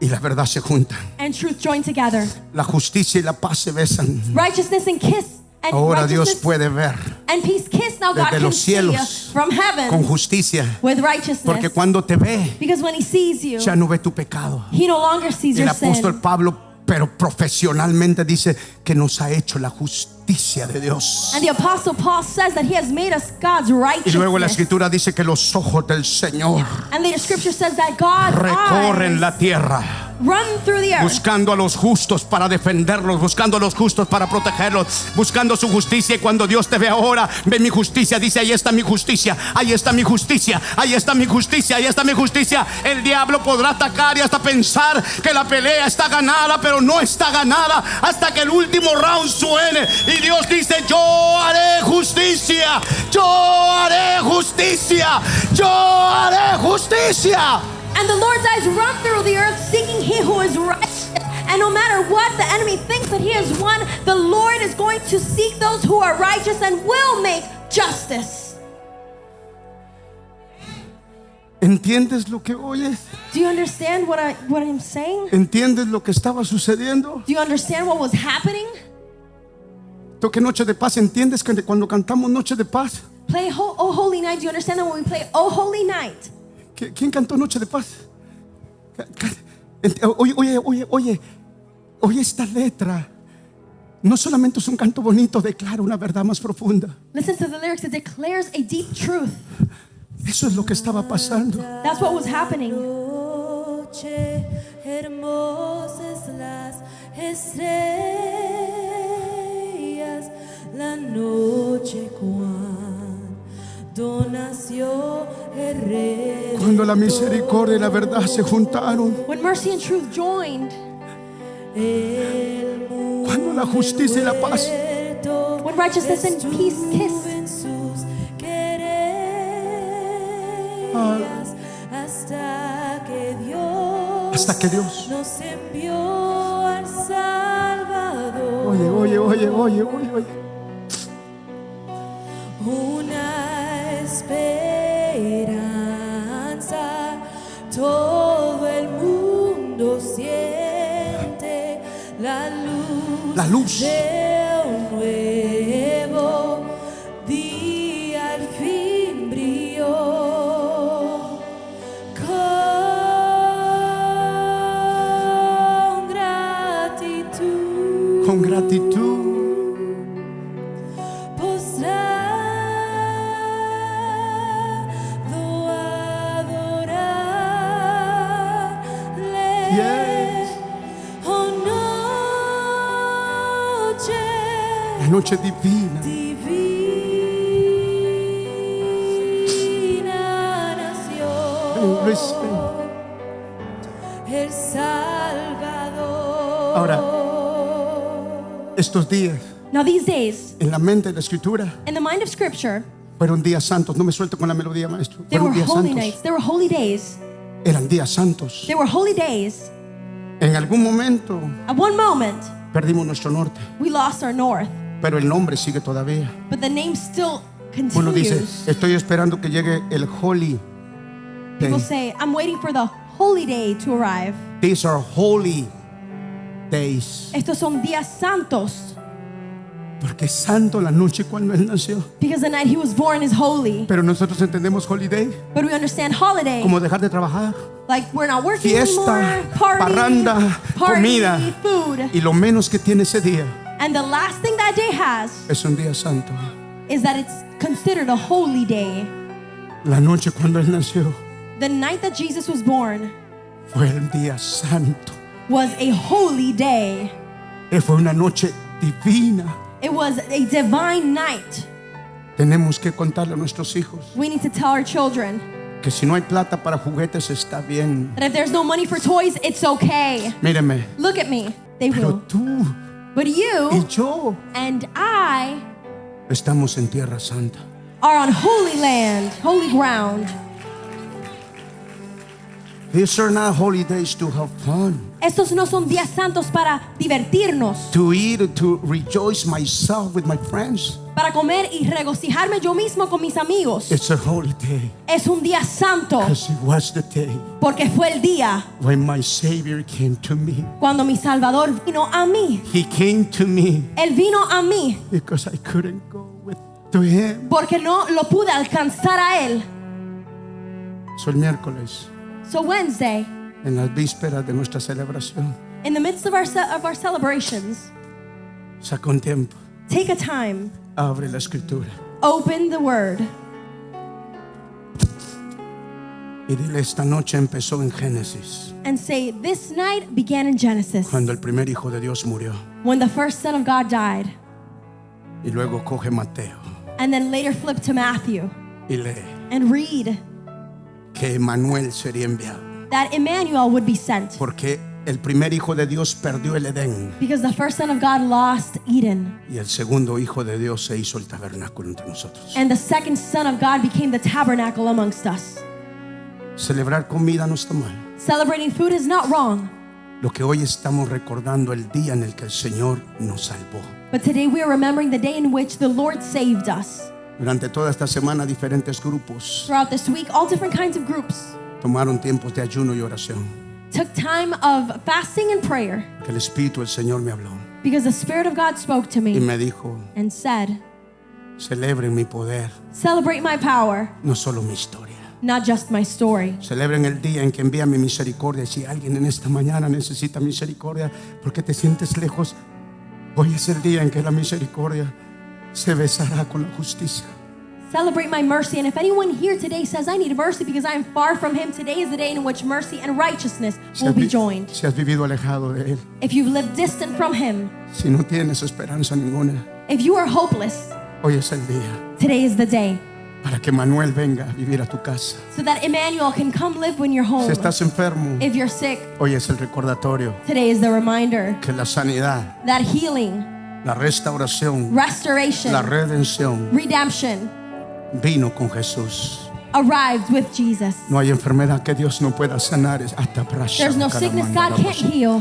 y la verdad se juntan, and truth join together, la justicia y la paz se besan. righteousness and kiss and Ahora Dios righteousness puede ver and peace kiss. Now God desde can los see cielos from heaven con justicia. with righteousness. Porque cuando te ve, Because when he sees you, ya no ve tu pecado. he no longer sees El your apóstol sin. Pablo, pero profesionalmente, dice que nos ha hecho la justicia de Dios. And the apostle Paul says that he has made us God's Y luego la righteousness. escritura dice que los ojos del Señor And the scripture says that God's recorren eyes la tierra, run through the earth, buscando a los justos para defenderlos, buscando a los justos para protegerlos, buscando su justicia. Y cuando Dios te ve ahora, ve mi justicia, dice: ahí está mi justicia, ahí está mi justicia, ahí está mi justicia, ahí está mi justicia. El diablo podrá atacar y hasta pensar que la pelea está ganada, pero no está ganada hasta que el último round suene. Y Dios dice: yo haré justicia, yo haré justicia, yo haré justicia. and the Lord's eyes run through the earth, seeking he who is righteous. And no matter what the enemy thinks that he has won, the Lord is going to seek those who are righteous and will make justice. ¿Entiendes lo que oyes? Do you understand what I'm saying? ¿Entiendes lo que estaba sucediendo? Do you understand what was happening? Toque Noche de Paz. ¿Entiendes que cuando cantamos Noche de Paz, Play Oh Holy Night. Do you understand that when we play Oh Holy Night? ¿quién cantó Noche de Paz? Oye esta letra. No solamente es un canto bonito, declara una verdad más profunda. Listen to the lyrics. It declares a deep truth. Eso es lo que estaba pasando. That's what was happening. Noche, hermosas las estrellas, la noche cuando nació el rey. Cuando la misericordia y la verdad se juntaron, When mercy and truth joined, El cuando la justicia y la paz, muerto when righteousness and peace kiss, estuvo en sus querellas, hasta que Dios nos envió al Salvador. oye. Una esperanza, todo el mundo siente la luz de un nuevo día, al fin brilló con gratitud. noche divina. Divina nació Luis, el Salvador. Ahora, estos días Now these days, en la mente de la escritura in the mind of Scripture, fueron días santos. No me suelto con la melodía, maestro. they were Fueron días holy santos. nights. They were holy days. Eran días santos. They were holy days. En algún momento At one moment, perdimos nuestro norte, we lost our north, pero el nombre sigue todavía. but the name still Uno dice, continues. estoy esperando que llegue el Holy People Day. say, I'm waiting for the holy day to arrive. These are holy days. Estos son días santos. Porque es santo la noche cuando Él nació. Because the night he was born is holy. Pero nosotros entendemos holiday But we understand holiday como dejar de trabajar. like we're not working Fiesta, anymore. Party, parranda, party, comida. food. Y lo menos que tiene ese día And the last thing that day has es un día santo. is that it's considered a holy day. La noche cuando Él nació The night that Jesus was born fue el día santo. was a holy day. Fue una noche divina. It was a divine night. Tenemos que contarle a nuestros hijos We need to tell our children que si no hay plata para juguetes está bien. that if there's no money for toys, it's okay. Míreme, Look at me. They pero will. tú But y you yo and I estamos en tierra santa. are on holy land, holy ground. These are not holy days to have fun, Estos no son días santos para divertirnos, to eat, to rejoice myself with my friends. para comer y regocijarme yo mismo con mis amigos. It's a holy day Es un día santo because it was the day porque fue el día when my Savior came to me. cuando mi Salvador vino a mí. He came to me Él vino a mí because I couldn't go to Him. porque no lo pude alcanzar a Él. So el miércoles, So Wednesday, en las vísperas de nuestra celebración, in the midst of our celebrations, saca un tiempo, take a time, abre la escritura open the Word, y dile: esta noche empezó en Génesis, and say, this night began in Genesis, cuando el primer hijo de Dios murió. when the first son of God died, Y luego coge Mateo and then later flip to Matthew y lee and read que Emmanuel sería enviado, that Emmanuel would be sent, porque el primer hijo de Dios perdió el Edén because the first son of God lost Eden, y el segundo hijo de Dios se hizo el tabernáculo entre nosotros. and the second son of God became the tabernacle amongst us. Celebrar comida no está mal. Celebrating food is not wrong, Lo que hoy estamos recordando el día en el que el Señor nos salvó. but today we are remembering the day in which the Lord saved us. Durante toda esta semana diferentes grupos Throughout this week, all different kinds of groups tomaron tiempos de ayuno y oración. took time of fasting and prayer Que el Espíritu del Señor me habló because the Spirit of God spoke to y me me dijo: and said, celebren mi poder, celebrate my power, no solo mi historia. not just my story. Celebren el día en que envía mi misericordia. Si alguien en esta mañana necesita misericordia porque te sientes lejos, hoy es el día en que la misericordia se besará con la justicia. Celebrate my mercy. And if anyone here today says, I need mercy because I am far from Him, today is the day in which mercy and righteousness will be joined. Si has vivido alejado de Él, If you've lived distant from Him, si no tienes esperanza ninguna, if you are hopeless, hoy es el día today is the day para que Manuel venga a vivir a tu casa. so that Emmanuel can come live when you're home. Si estás enfermo, If you're sick, hoy es el recordatorio today is the reminder que la sanidad, that healing, la restauración, restoration, la redención redemption vino con Jesús. arrived with Jesus. No hay enfermedad que Dios no pueda sanar. There's no sickness God can't heal.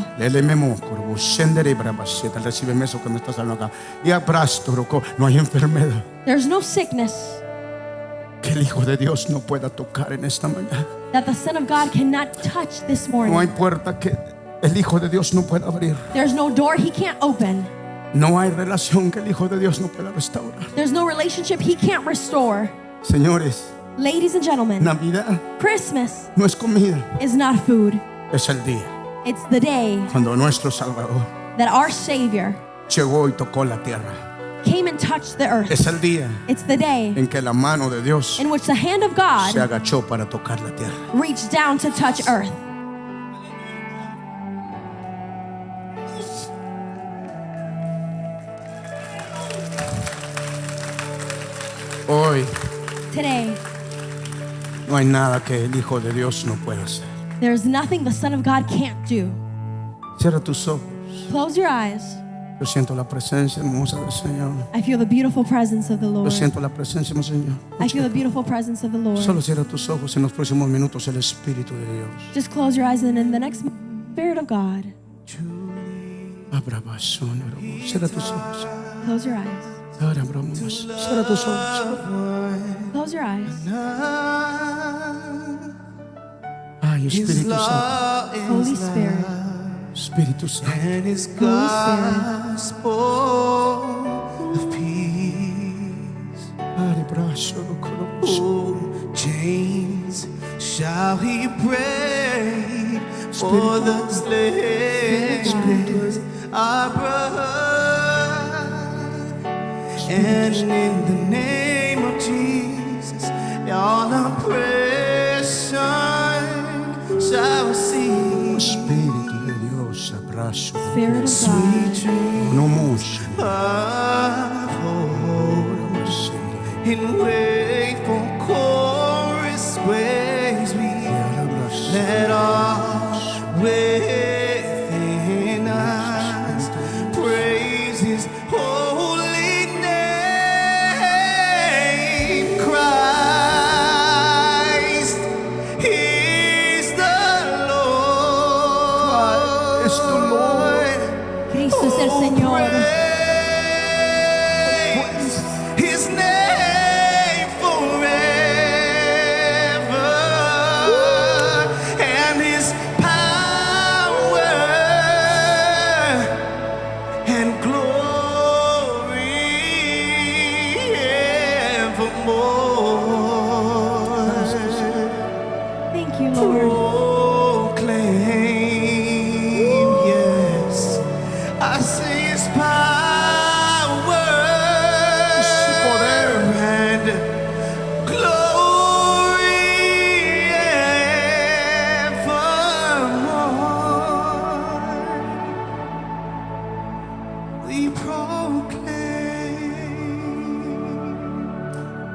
Recibe eso que me estás hablando acá. Y abrástoro, no hay enfermedad There's no sickness que el Hijo de Dios no pueda tocar en esta mañana. that the Son of God cannot touch this No hay morning. puerta que el Hijo de Dios no pueda abrir. There's no door He can't open. No hay relación que el Hijo de Dios no pueda restaurar. There's no relationship He can't restore. Señores, Ladies and gentlemen, Navidad Christmas no es comida, is not food. es el día It's the day cuando nuestro Salvador that our Savior llegó y tocó la tierra. came and touched the earth. Es el día It's the day en que la mano de Dios in which the hand of se God agachó para tocar la tierra. reached down to touch earth. Hoy Today, no hay nada que el Hijo de Dios no pueda hacer. there's nothing the Son of God can't do. Cierra tus ojos. Close your eyes. Yo siento la presencia hermosa del Señor. I feel the beautiful presence of the Yo Lord. siento la presencia del Señor. I feel the beautiful presence of the Lord. Solo cierra tus ojos. En los próximos minutos el Espíritu de Dios. Just close your eyes and in the next Spirit of God. Cierra tus ojos. Close your eyes. Cierra tus ojos. Close your eyes. Ay, Espíritu Santo. Holy Spirit. Espíritu Santo. And His Holy gospel of peace. Oh, chains shall He break, for the slaves are brought. And in the name of Jesus, all oppression shall cease. Espíritu de Dios, abrazo. Spirit of Sweet God. dreams No mucho. of hope in wakeful chorus waves we let all within us praise His holy name. Christ is the Lord. Christ is the Lord. Cristo es el Señor. Praise His name forever, and His power and glory evermore. Thank you, Lord. Proclaim, yes, I see His power and glory evermore. We proclaim.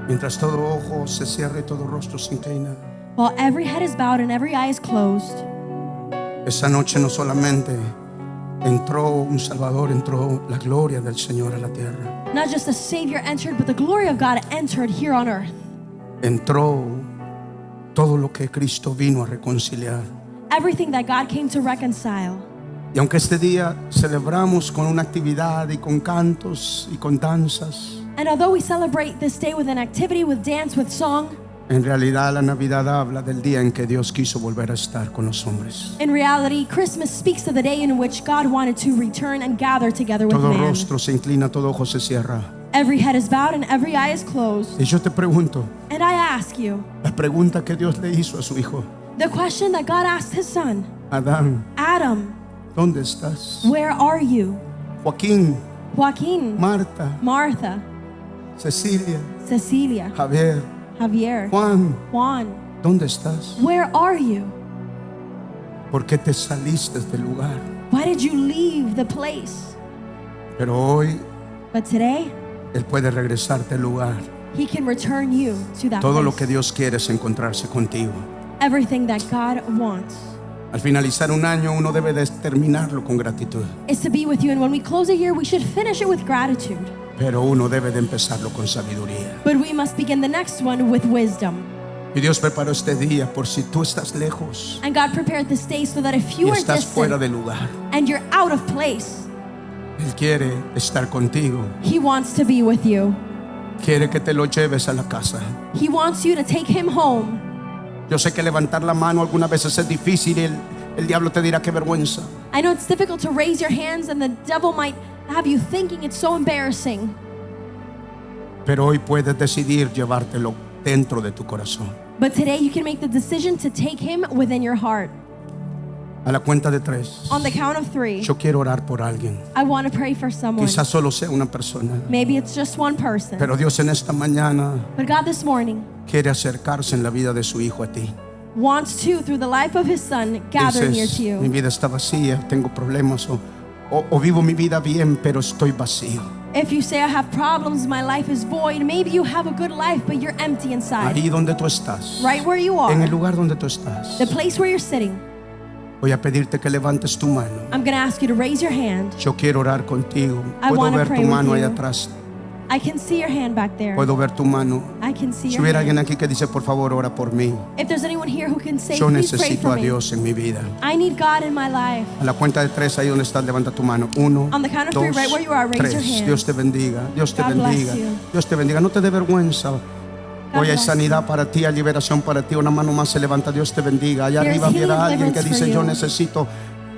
Mientras todo ojo se cierra y todo rostro se inclina. While every head is bowed and every eye is closed, Esa noche no solamente entró un Salvador, entró la gloria del Señor a la tierra. not just the Savior entered, but the glory of God entered here on earth. Entró todo lo que Cristo vino a reconciliar. Everything that God came to reconcile. Y aunque este día celebramos con una actividad y con cantos y con danzas, And although we celebrate this day with an activity, with dance, with song, en realidad la Navidad habla del día en que Dios quiso volver a estar con los hombres. in reality, Christmas speaks of the day in which God wanted to return and gather together with Todo man. rostro se inclina, todo ojo se cierra. Every head is bowed and every eye is closed. Y yo te pregunto, And I ask you, la pregunta que Dios le hizo a su hijo, the question that God asked his son, Adán, Adam, ¿dónde estás? where are you? Joaquín, Joaquin, Marta, Martha, Cecilia, Cecilia, Javier, Javier, Juan, Juan, ¿dónde estás? where are you? ¿Por qué te saliste del lugar? Why did you leave the place? Pero hoy But today, Él puede regresarte al lugar. He can return you to that Todo lo place. que Dios quiere es encontrarse contigo. Everything that God wants Al finalizar un año uno debe de terminarlo con gratitud, is to be with you. And when we close a year, we should finish it with gratitude. pero uno debe de empezarlo con sabiduría. But we must begin the next one with wisdom. Y Dios preparó este día por si tú estás lejos And God prepared this day so that if y you are estás fuera distant de lugar, and you're out of place, Él quiere estar contigo. He wants to be with you. Quiere que te lo lleves a la casa. He wants you to take Him home. Yo sé que levantar la mano algunas veces es difícil y el diablo te dirá qué vergüenza. I know it's difficult to raise your hands and the devil might have you thinking it's so embarrassing. Pero hoy puedes decidir llevártelo dentro de tu corazón. But today you can make the decision to take Him within your heart. A la cuenta de 3, On the count of 3, yo quiero orar por alguien. I want to pray for someone. Quizás solo sea una persona, Maybe it's just one person. pero Dios en esta mañana But God this morning quiere acercarse en la vida de su hijo a ti. wants to, through the life of His Son, gather near Dices, to mi you. vida está vacía, tengo problemas, O vivo mi vida bien, pero estoy vacío. If you say I have problems, my life is void, maybe you have a good life, but you're empty inside. Ahí donde tú estás, Right where you en el are, lugar donde tú estás, the place where you're sitting, voy a pedirte que levantes tu mano. I'm going to ask you to raise your hand. Yo quiero orar contigo. I Puedo wanna ver pray tu with mano ahí you. atrás. I can see your hand back there. Puedo ver tu mano. I can see Si your hubiera alguien hand. aquí que dice, por favor, ora por mí. If there's anyone here who can say, Yo please pray necesito for a me. Dios en mi vida. I need God in my life. A la cuenta de 3, ahí donde estás, levanta tu mano. 1, On the count of 3, 2, right where you are, raise your 3. hand. Dios te bendiga. Dios te God bless bendiga. you. Dios te bendiga. No te dé vergüenza. God Hoy hay bless sanidad para ti, hay liberación para ti. Una mano más se levanta. Dios te bendiga. Allá There's arriba healing viera a alguien que deliverance dice, for yo you. necesito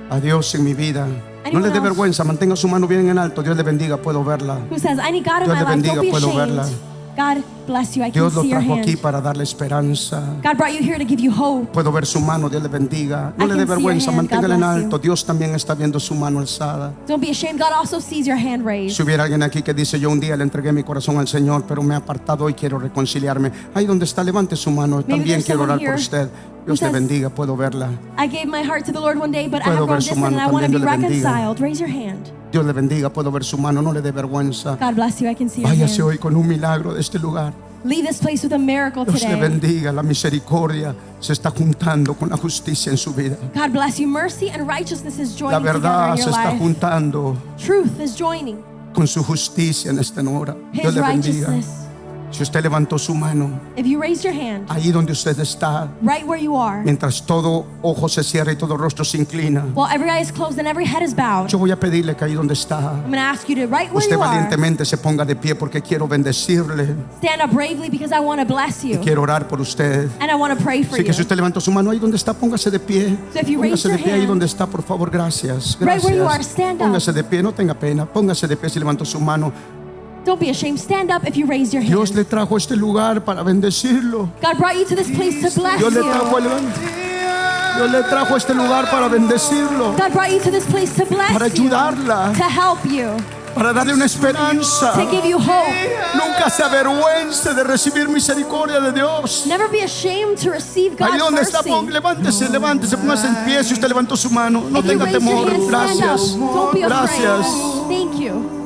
a Dios en mi vida. No Anyone le dé else? vergüenza. Mantenga su mano bien en alto. Dios le bendiga. Puedo verla. Who says, I need God in Dios my le life. bendiga, Don't be puedo verla. ashamed. God bless you. I can Dios lo see your trajo aquí hand. para darle esperanza. God brought you here to give you hope. Puedo ver su mano, Dios le bendiga. No I le can see dé your vergüenza, hand. manténgala en God bless alto. you. Dios también está viendo su mano alzada. Don't be ashamed. God also sees your hand raised. Si hubiera alguien aquí que dice, yo un día le entregué mi corazón al Señor, pero me he apartado y quiero reconciliarme. Ahí donde está, levante su mano. También there's quiero someone orar por here usted. Dios who le says, bendiga, puedo verla. I gave my heart to the Lord one day, but I Puedo have grown ver su distant and mano I want to be también, Dios le bendiga. reconciled. Raise your hand. Dios le bendiga, puedo ver su mano, no le dé vergüenza. God bless you. I can see your Váyase hand. hoy con un milagro de este lugar. Leave this place with a miracle Dios le today. bendiga, la misericordia se está juntando con la justicia en su vida. God bless you. Mercy and righteousness is La joining together verdad in se your está life. juntando Truth is joining. con su justicia en esta hora. Dios His le bendiga. righteousness. Si usted levantó su mano, If you raised your hand, ahí donde usted está, right where you are, mientras todo ojo se cierra y todo rostro se inclina, while every eye is closed and every head is bowed, yo voy a pedirle que ahí donde está, I'm going to ask you to, right where usted you are, valientemente se ponga de pie porque quiero bendecirle, stand up bravely because I want to bless you quiero orar por usted. and I want to pray for Así que si you. usted levantó su mano ahí donde está, póngase de pie. So if you raise Póngase de your pie ahí hand, donde está, por favor, gracias. right where you are, Gracias. stand up. Póngase de pie, no tenga pena. Póngase de pie si levantó su mano. Don't be ashamed. Stand up if you raised your Dios hand. le trajo a este lugar para bendecirlo. God brought you to this place to bless Dios le trajo, you. Dios le trajo a este lugar para bendecirlo, God brought you to this place to para bless you, ayudarla, to help you, para darle una esperanza. to give you hope. Nunca se avergüence de recibir misericordia de Dios. Never be ashamed to receive Ahí God's donde está, mercy. levántese, levántese, póngase en pie si usted levantó su mano. No If you tenga raise your temor. hand, stand Gracias. up. Don't be Gracias. afraid. Thank you.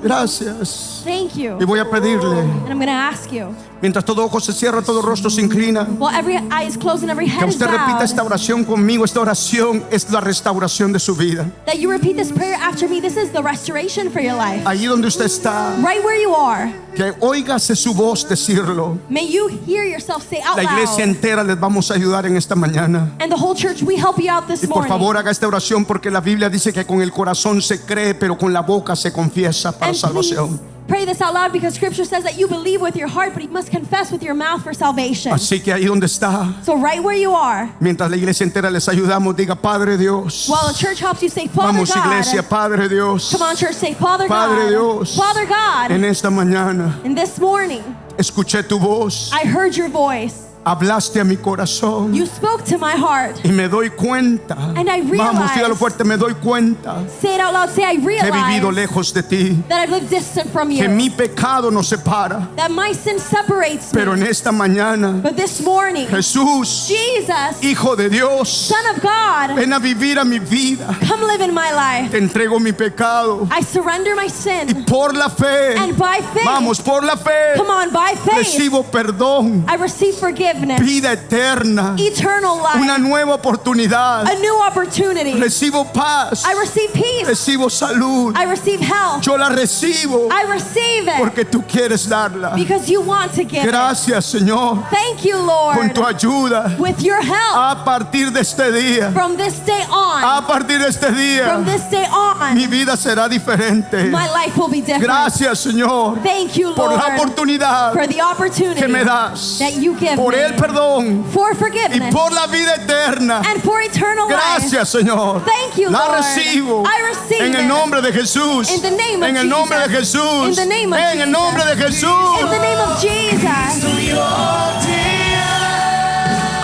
Gracias. Thank you. Y voy a pedirle, And I'm going to ask you, mientras todo ojo se cierra, todo rostro se inclina, while every eye is closed and every que head is usted repita esta bowed, oración conmigo. Esta oración es la restauración de su vida. that you repeat this prayer after me. This is the restoration for your life. Ahí donde usted está, Right where you are, que óigase su voz decirlo. may you hear yourself say out La iglesia loud. entera les vamos a ayudar en esta mañana. And the whole church, we help you out this Y por morning. favor haga esta oración porque la Biblia dice que con el corazón se cree, pero con la boca se confiesa para And please salvación. pray this out loud because scripture says that you believe with your heart, but you must confess with your mouth for salvation. Así que ahí donde está, So right where you are, mientras la iglesia entera les ayudamos, diga Padre Dios. while the church helps you say, Father Vamos God. iglesia, Padre Dios. Come on, church, say, Father Padre God. Dios. Father God. En esta mañana And this morning, escuché tu voz, I heard your voice. hablaste a mi corazón You spoke to my heart. y me doy cuenta. And I Vamos, dígalo realized- fuerte, me doy cuenta Say it out loud. Say, I que he vivido realize lejos de ti, that I've lived distant from que you. mi pecado nos separa. That my sin separates Pero me. en esta mañana, But this morning, Jesús, Jesus, Hijo de Dios, Son of God, ven a vivir a mi vida. come live in my life. Te entrego mi pecado I surrender my sin. por la fe. And by faith, Vamos, por la fe come on, by faith, recibo perdón, I receive forgiveness, vida eterna, eternal una life, nueva oportunidad. a new opportunity. Recibo paz, I receive peace. recibo salud. I receive health. Yo la recibo I receive it porque tú quieres darla. because you want to give it. Gracias, Señor, Thank you, con Lord, tu ayuda. with your help A partir de este día, from this day on. a partir de este día, From this day on, mi vida será diferente. my life will be different. Gracias, Señor, Thank you, por la Lord, oportunidad for the opportunity que me das, that you give por me, el perdón for y forgiveness por la vida eterna. and for eternal life. Gracias, Señor. Thank you, La Lord. recibo I receive en el it. nombre de Jesús. In the name of En el nombre de Jesus. Jesús. In the name of En el nombre de Jesús. In the name of Jesus.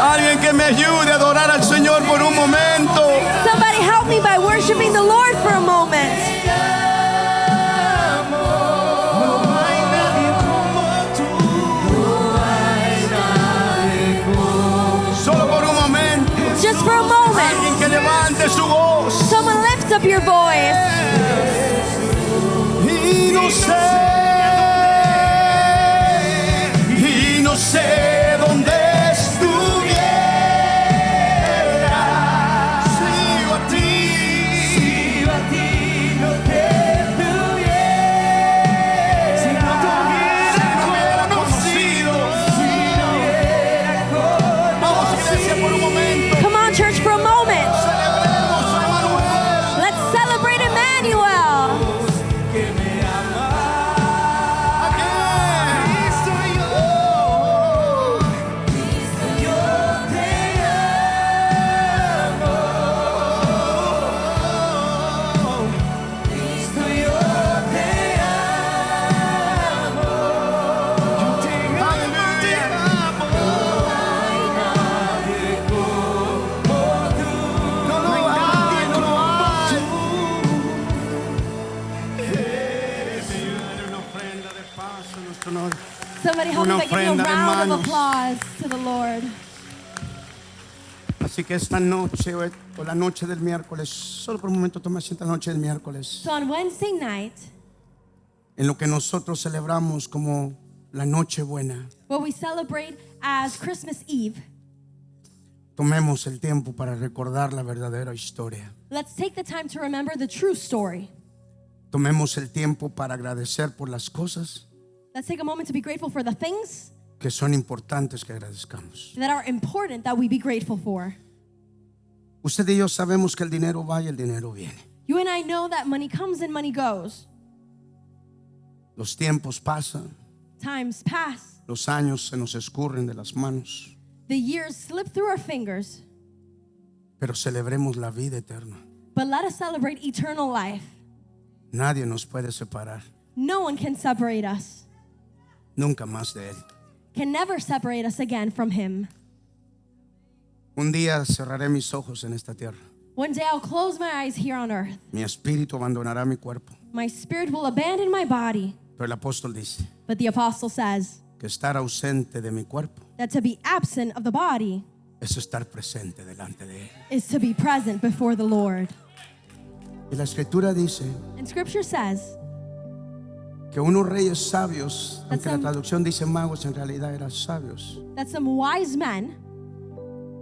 Alguien que me ayude a adorar al Señor por un momento. Somebody help me by worshiping the Lord for a moment. Solo por un momento. Just for a moment. Alguien que levante su voz. Someone lift up your voice. no sé, y no sé dónde estuviera. Sigo a ti no te tuviera. Si no te hubiera conocido, vamos iglesia por un momento. Come on, church, for a moment. Celebremos a Emmanuel. Let's celebrate Emmanuel. que me ama. Cristo yo. Cristo, yo te amo. Cristo, yo te amo. Yo te amo, te amo. No hay nadie como tú. No lo hay, no lo hay. Eres una ofrenda de paz a nuestro honor. Somebody help me Una by giving a ofrenda de round of manos. applause to the Lord. Así que esta noche o la noche del miércoles, solo por un momento toma asiento la noche del miércoles, So on Wednesday night, en lo que nosotros celebramos como la noche buena, what we celebrate as Christmas Eve, tomemos el tiempo para recordar la verdadera historia. let's take the time to remember the true story. Tomemos el tiempo para agradecer por las cosas Let's take a moment to be grateful for the things que son importantes que agradezcamos. that are important that we be grateful for. Usted y yo sabemos que el dinero va y el dinero viene. You and I know that money comes and money goes. Los tiempos pasan, Times pass. los años se nos escurren de las manos, The years slip through our fingers. pero celebremos la vida eterna. But let us celebrate eternal life. Nadie nos puede separar No one can separate us, nunca más de Él. can never separate us again from Him. Un día cerraré mis ojos en esta tierra. One day I'll close my eyes here on earth. Mi espíritu abandonará mi cuerpo. My spirit will abandon my body. Pero el apóstol dice But the apostle says que estar ausente de mi cuerpo that to be absent of the body es estar presente delante de Él. is to be present before the Lord. Y la escritura dice And scripture says que unos reyes sabios, aunque la some- traducción dice magos, en realidad eran sabios, that some wise men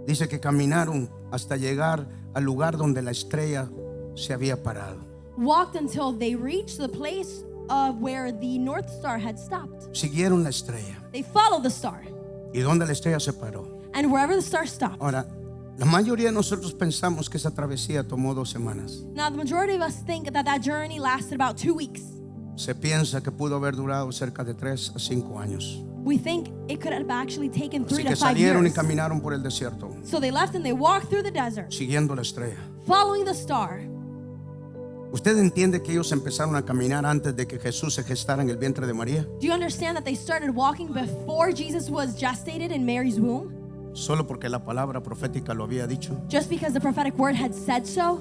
dice que caminaron hasta llegar al lugar donde la estrella se había parado. walked until they reached the place of where the North Star had stopped. Siguieron la estrella. They followed the star. ¿Y donde la estrella se paró? And wherever the star stopped. Ahora, la mayoría de nosotros pensamos que esa travesía tomó 2 semanas. Now, the majority of us think that that journey lasted about 2 weeks. Se piensa que pudo haber durado cerca de 3 a 5 años. We think it could have actually taken 3 Así to que 5 salieron y years. caminaron por el desierto, So they left and they walked through the desert, siguiendo la estrella. following the star. ¿Usted entiende que ellos empezaron a caminar antes de que Jesús se gestara en el vientre de María? Do you understand that they started walking before Jesus was gestated in Mary's womb? Solo porque la palabra profética lo había dicho. Just because the prophetic word had said so?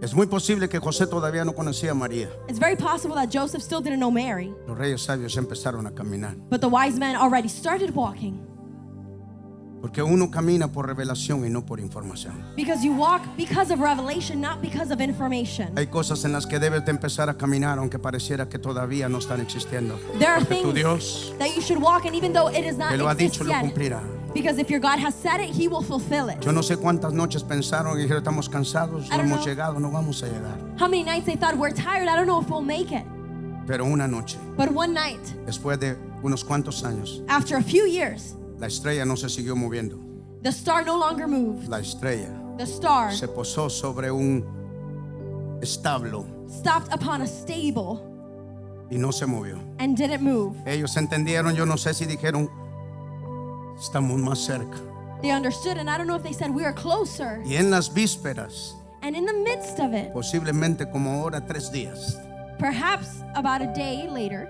Es muy posible que José todavía no conocía a María. It's very possible that Joseph still didn't know Mary, Los reyes sabios empezaron a caminar. but the wise men already started walking. Porque uno camina por revelación y no por información. Because you walk because of revelation, not because of information. Hay cosas en las que debes de empezar a caminar aunque pareciera que todavía no están existiendo. There are Porque tu things Dios that you should walk, and even though it is not que lo ha exist dicho lo yet, cumplirá. because if your God has said it, He will fulfill it. Yo no sé cuántas noches pensaron y dijeron estamos cansados, no I don't hemos know. llegado, no vamos a llegar. How many nights they thought we're tired, I don't know if we'll make it. Pero una noche, But one night, después de unos cuantos años, after a few years, la estrella no se siguió moviendo. the star no longer moved. La estrella The star se posó sobre un establo stopped upon a stable y no se movió. and didn't move. Ellos entendieron, yo no sé si dijeron, estamos más cerca. They understood, and I don't know if they said we are closer. Y en las vísperas, And in the midst of it, posiblemente como ahora 3 días, perhaps about a day later,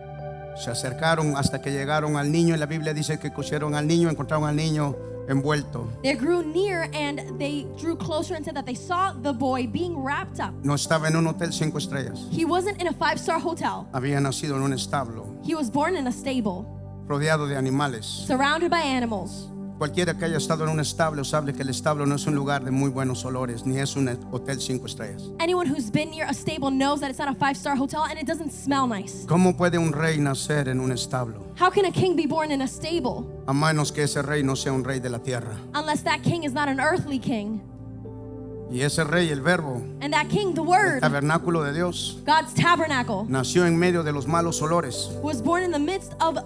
se acercaron hasta que llegaron al niño y la Biblia dice que cogieron al niño, encontraron al niño envuelto. they grew near and they drew closer and said that they saw the boy being wrapped up. No estaba en un hotel 5 estrellas, He wasn't in a 5-star hotel. había nacido en un establo He was born in a stable, rodeado de animales, surrounded by animals, Cualquiera que haya estado en un establo sabe que el establo no es un lugar de muy buenos olores, ni es un hotel 5 estrellas. Anyone who's been near a stable knows that it's not a 5-star hotel and it doesn't smell nice. ¿Cómo puede un rey nacer en un establo? How can a king be born in a stable A menos que ese rey no sea un rey de la tierra. unless that king is not an earthly king? Y ese rey, el verbo, And that king, the el word, tabernáculo de Dios, God's tabernacle, nació en medio de los malos olores, was born in the midst of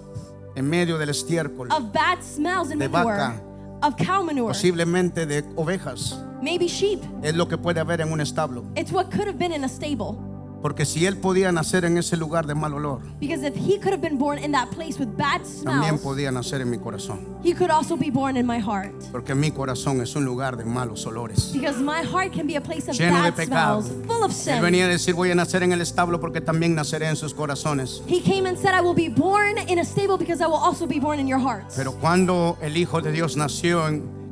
en medio del estiércol, bad smells and de manure, vaca, of cow manure, posiblemente de ovejas. maybe sheep. Es lo que puede haber en un establo. It's what could have been in a stable. Porque si él podía nacer en ese lugar de mal olor, Because if he could have been born in that place with bad también smells, podía nacer en mi corazón. he could also be born in my heart. Porque mi corazón es un lugar de malos olores, Because my heart can be a place of lleno de bad pecado. smells, full of Él sin. venía a decir: voy a nacer en el establo porque también naceré en sus corazones. He came and said, I will be born in a stable because I will also be born in your hearts. Pero cuando el Hijo de Dios nació,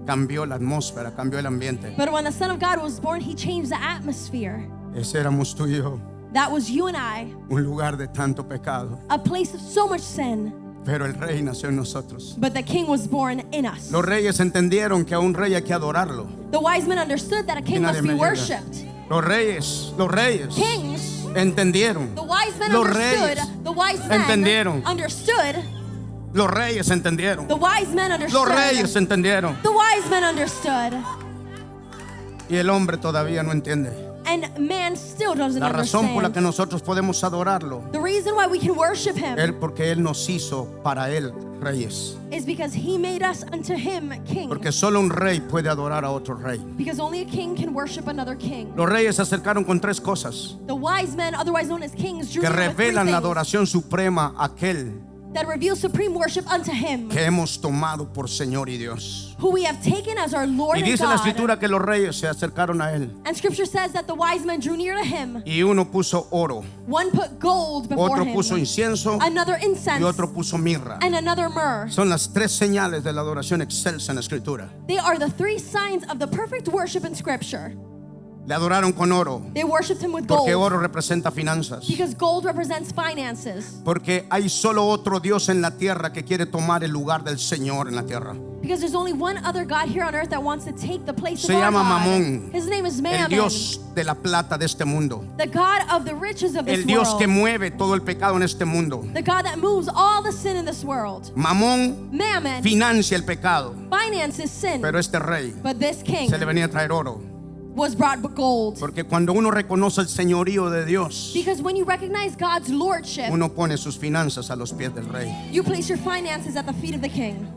cambió la atmósfera, cambió el ambiente. But when the Son of God was born, he changed the atmosphere. Ese éramos tú y yo, That was you and I, un lugar de tanto pecado. a place of so much sin. Pero el rey nació en nosotros. But the king was born in us. Los reyes entendieron que a un rey hay que adorarlo. The wise men understood that a king Que nadie must be me diga. worshipped. Los reyes Kings, entendieron. the wise men Los understood. reyes The wise men entendieron. understood. Los reyes entendieron. The wise men understood. Los reyes entendieron. The wise men understood. Y el hombre todavía no entiende. And man still doesn't La razón por la que understand. nosotros podemos adorarlo The reason why we can worship him porque él nos hizo para él reyes. is because he made us unto him king. Porque solo un rey puede adorar a otro rey. Because only a king can worship another king. Los reyes se acercaron con tres cosas The wise men, otherwise known as kings, drew que near with three revelan la things adoración suprema a aquel that reveal supreme worship unto him, que hemos tomado por Señor y Dios. who we have taken as our Lord Y and dice la God. escritura que los reyes se acercaron a él And scripture says that the wise men drew near to him. y uno puso oro, One put gold before otro him, puso incienso another y incense, otro puso mirra. and another myrrh. Son las tres señales de la adoración excelsa en la escritura. They are the three signs of the perfect worship in scripture. Le adoraron con oro, They worshipped him with gold. porque oro representa finanzas. Because gold represents finances. Porque hay solo otro Dios en la tierra que quiere tomar el lugar del Señor en la tierra. Because there's only one other God here on earth that wants to take the place Se of our llama God. Mamón, His name is el Mammon, Dios de la plata de este mundo, the God of the riches of this el Dios world, que mueve todo el pecado en este mundo. the God that moves all the sin in this world. Mamón Mammon financia el pecado, finances sin, pero este rey but this king se le venía a traer oro. was brought with gold. Porque cuando uno reconoce el señorío de Dios, Because when you recognize God's lordship, uno pone sus finanzas a los pies del rey. you place your finances at the feet of the king.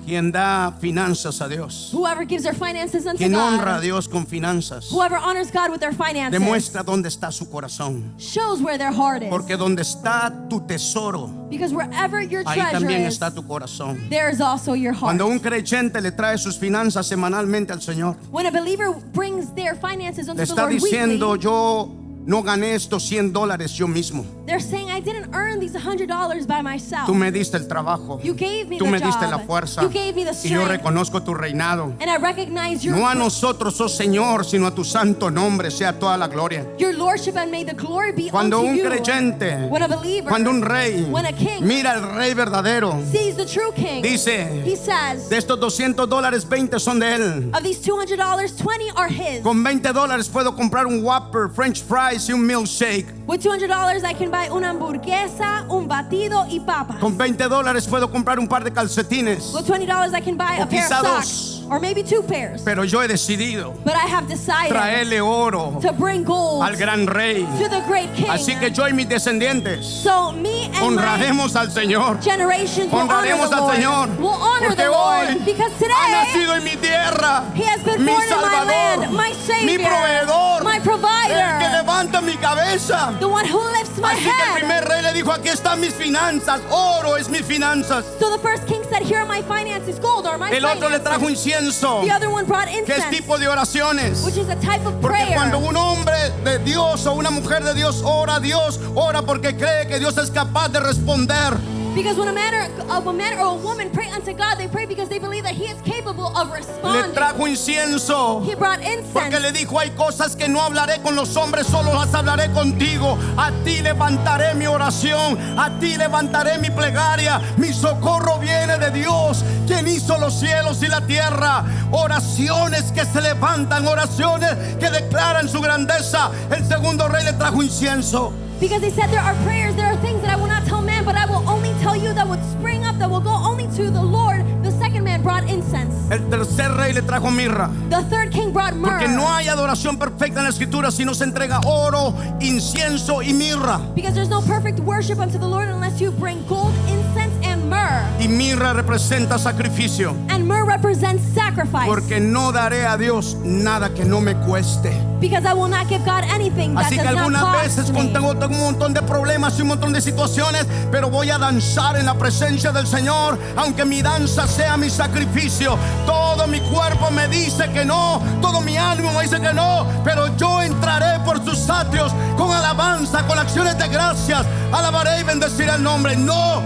Quien da finanzas a Dios, Whoever gives their finances unto quien honra a God, Dios con finanzas, whoever honors God with their finances, demuestra dónde está su corazón. shows where their heart is. Porque donde está tu tesoro, Because wherever your ahí treasure también is, está tu corazón. there is also your heart. Cuando un creyente le trae sus finanzas semanalmente al Señor, When a believer brings their finances unto le the está Lord diciendo: weekly, yo no gané estos $100 yo mismo. they're saying, I didn't earn these $100 by myself. Tú me diste el trabajo, You gave me tú the me diste job. la fuerza, You gave me the y yo strength. reconozco tu reinado. And I recognize your, No a nosotros, oh Señor, sino a tu santo nombre sea toda la gloria. your lordship, and may the glory be Cuando unto un you. creyente, When a believer, cuando un rey when a king mira al rey verdadero, sees the true king, dice: he says, de estos $200, 20 son de él. of these $200, 20 are his. Con $20 puedo comprar un Whopper, French fries y un milkshake. With $200, I can buy una hamburguesa, un batido y papas. Con $20 puedo comprar un par de calcetines. With $20, I can buy O a pair of quizá socks, dos. or maybe 2 pairs. Pero yo he decidido But I have decided traerle oro to bring gold al gran rey. to the great king. Así que yo y mis descendientes So me and my honraremos al Señor. generations will honor Honraremos the al Lord. Señor. We'll honor Porque the Lord hoy because ha today nacido en mi tierra He has been mi born in my Salvador, land, my mi Savior, proveedor, my el que provider, levanta mi cabeza. the one who lifts my Así que el head. primer rey le dijo: aquí están mis finanzas, oro es mis finanzas. So the first king said, here are my finances, gold are my El otro le finances. trajo incienso, The other one brought que es incense, tipo de oraciones. which is a type of Porque prayer. cuando un hombre de Dios o una mujer de Dios ora porque cree que Dios es capaz de responder. Because when a man or a woman pray unto God, they pray because they believe that He is capable of Le responding. trajo incienso. He brought Porque incense. le dijo, hay cosas que no hablaré con los hombres, solo las hablaré contigo. A ti levantaré mi oración, a ti levantaré mi plegaria. Mi socorro viene de Dios, quien hizo los cielos y la tierra. Oraciones que se levantan, oraciones que declaran su grandeza. El segundo rey le trajo incienso. Because He said there are prayers, there are things that I will not tell man, but I will only tell you that would spring up, that will go only to the Lord. The second man brought incense. El tercer rey le trajo mirra. The third king brought myrrh. Porque no hay adoración perfecta en la escritura si no se entrega oro, incienso y mirra. Because there's no perfect worship unto the Lord unless you bring gold, incense, and myrrh. Y mirra representa sacrificio. And myrrh represents sacrifice. Porque no daré a Dios nada que no me cueste. Because I will not give God anything that Así que does not algunas cost veces me. tengo un montón de problemas y un montón de situaciones, pero voy a danzar en la presencia del Señor, aunque mi danza sea mi sacrificio. Todo mi cuerpo me dice que no, todo mi ánimo me dice que no, pero yo entraré por sus atrios con alabanza, con acciones de gracias. Alabaré y bendeciré el nombre. No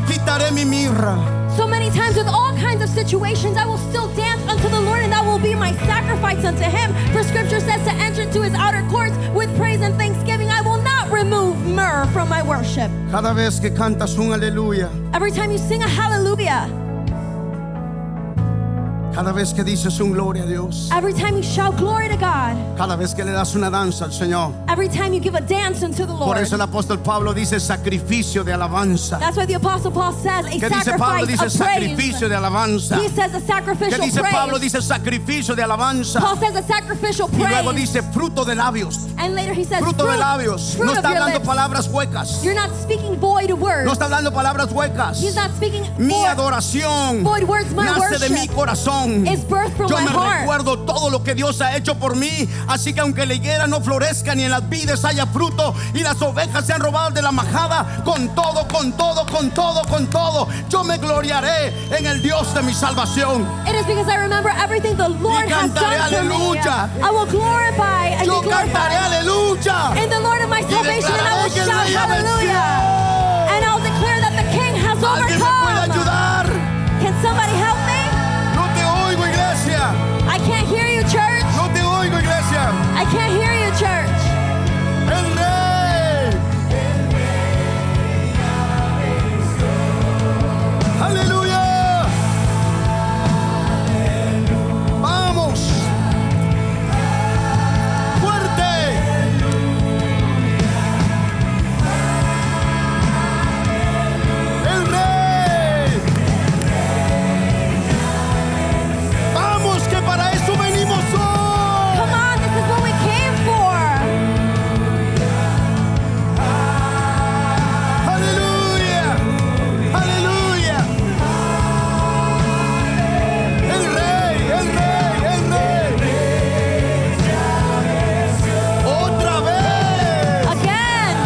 quitaré mi mirra. So many times with all kinds of situations, I will still dance unto the Lord, and that will be my sacrifice unto Him. For Scripture says to enter into His outer courts with praise and thanksgiving. I will not remove myrrh from my worship. Cada vez que cantas un aleluya, Every time you sing a hallelujah, cada vez que dices un gloria a Dios, every time you shout glory to God, cada vez que le das una danza al Señor. every time you give a dance unto the Por Lord. eso el apóstol Pablo dice sacrificio de alabanza. That's why the Apostle Paul says a ¿Qué dice Pablo? sacrifice Dice of praise. sacrificio de alabanza. He says a ¿Qué sacrificial dice Pablo? praise. Dice sacrificio de alabanza. Paul says a sacrificial Y luego praise. dice fruto de labios. And later he says Fruto de labios. fruit No of está your hablando lips. palabras huecas. You're not speaking void words. No está hablando palabras huecas. He's not speaking Mi void, adoración void words. My nace de worship mi corazón. is birthed from Yo my me heart. recuerdo todo lo que Dios ha hecho por mí. Así que aunque la higuera no florezca ni en las vides haya fruto y las ovejas sean robadas de la majada, con todo, yo me gloriaré en el Dios de mi salvación. It is because I remember everything the Lord has cantaré done for me. aleluya. I will glorify and Yo be cantaré glorified aleluya. in the Lord of my salvation, and I will declararé que el shout Rey ha hallelujah. And I'll declare that the King has ¿Alguien me puede overcome. ayudar? Can somebody help me? No te oigo, iglesia. I can't hear you, church. No te oigo, iglesia. I can't hear you, church. El Rey. Aleluya. Vamos. Fuerte. El Rey. Vamos, que para eso venimos hoy. Come on, this is what we came for. Aleluya, aleluya. El Rey, el Rey, el Rey. Otra vez. Again.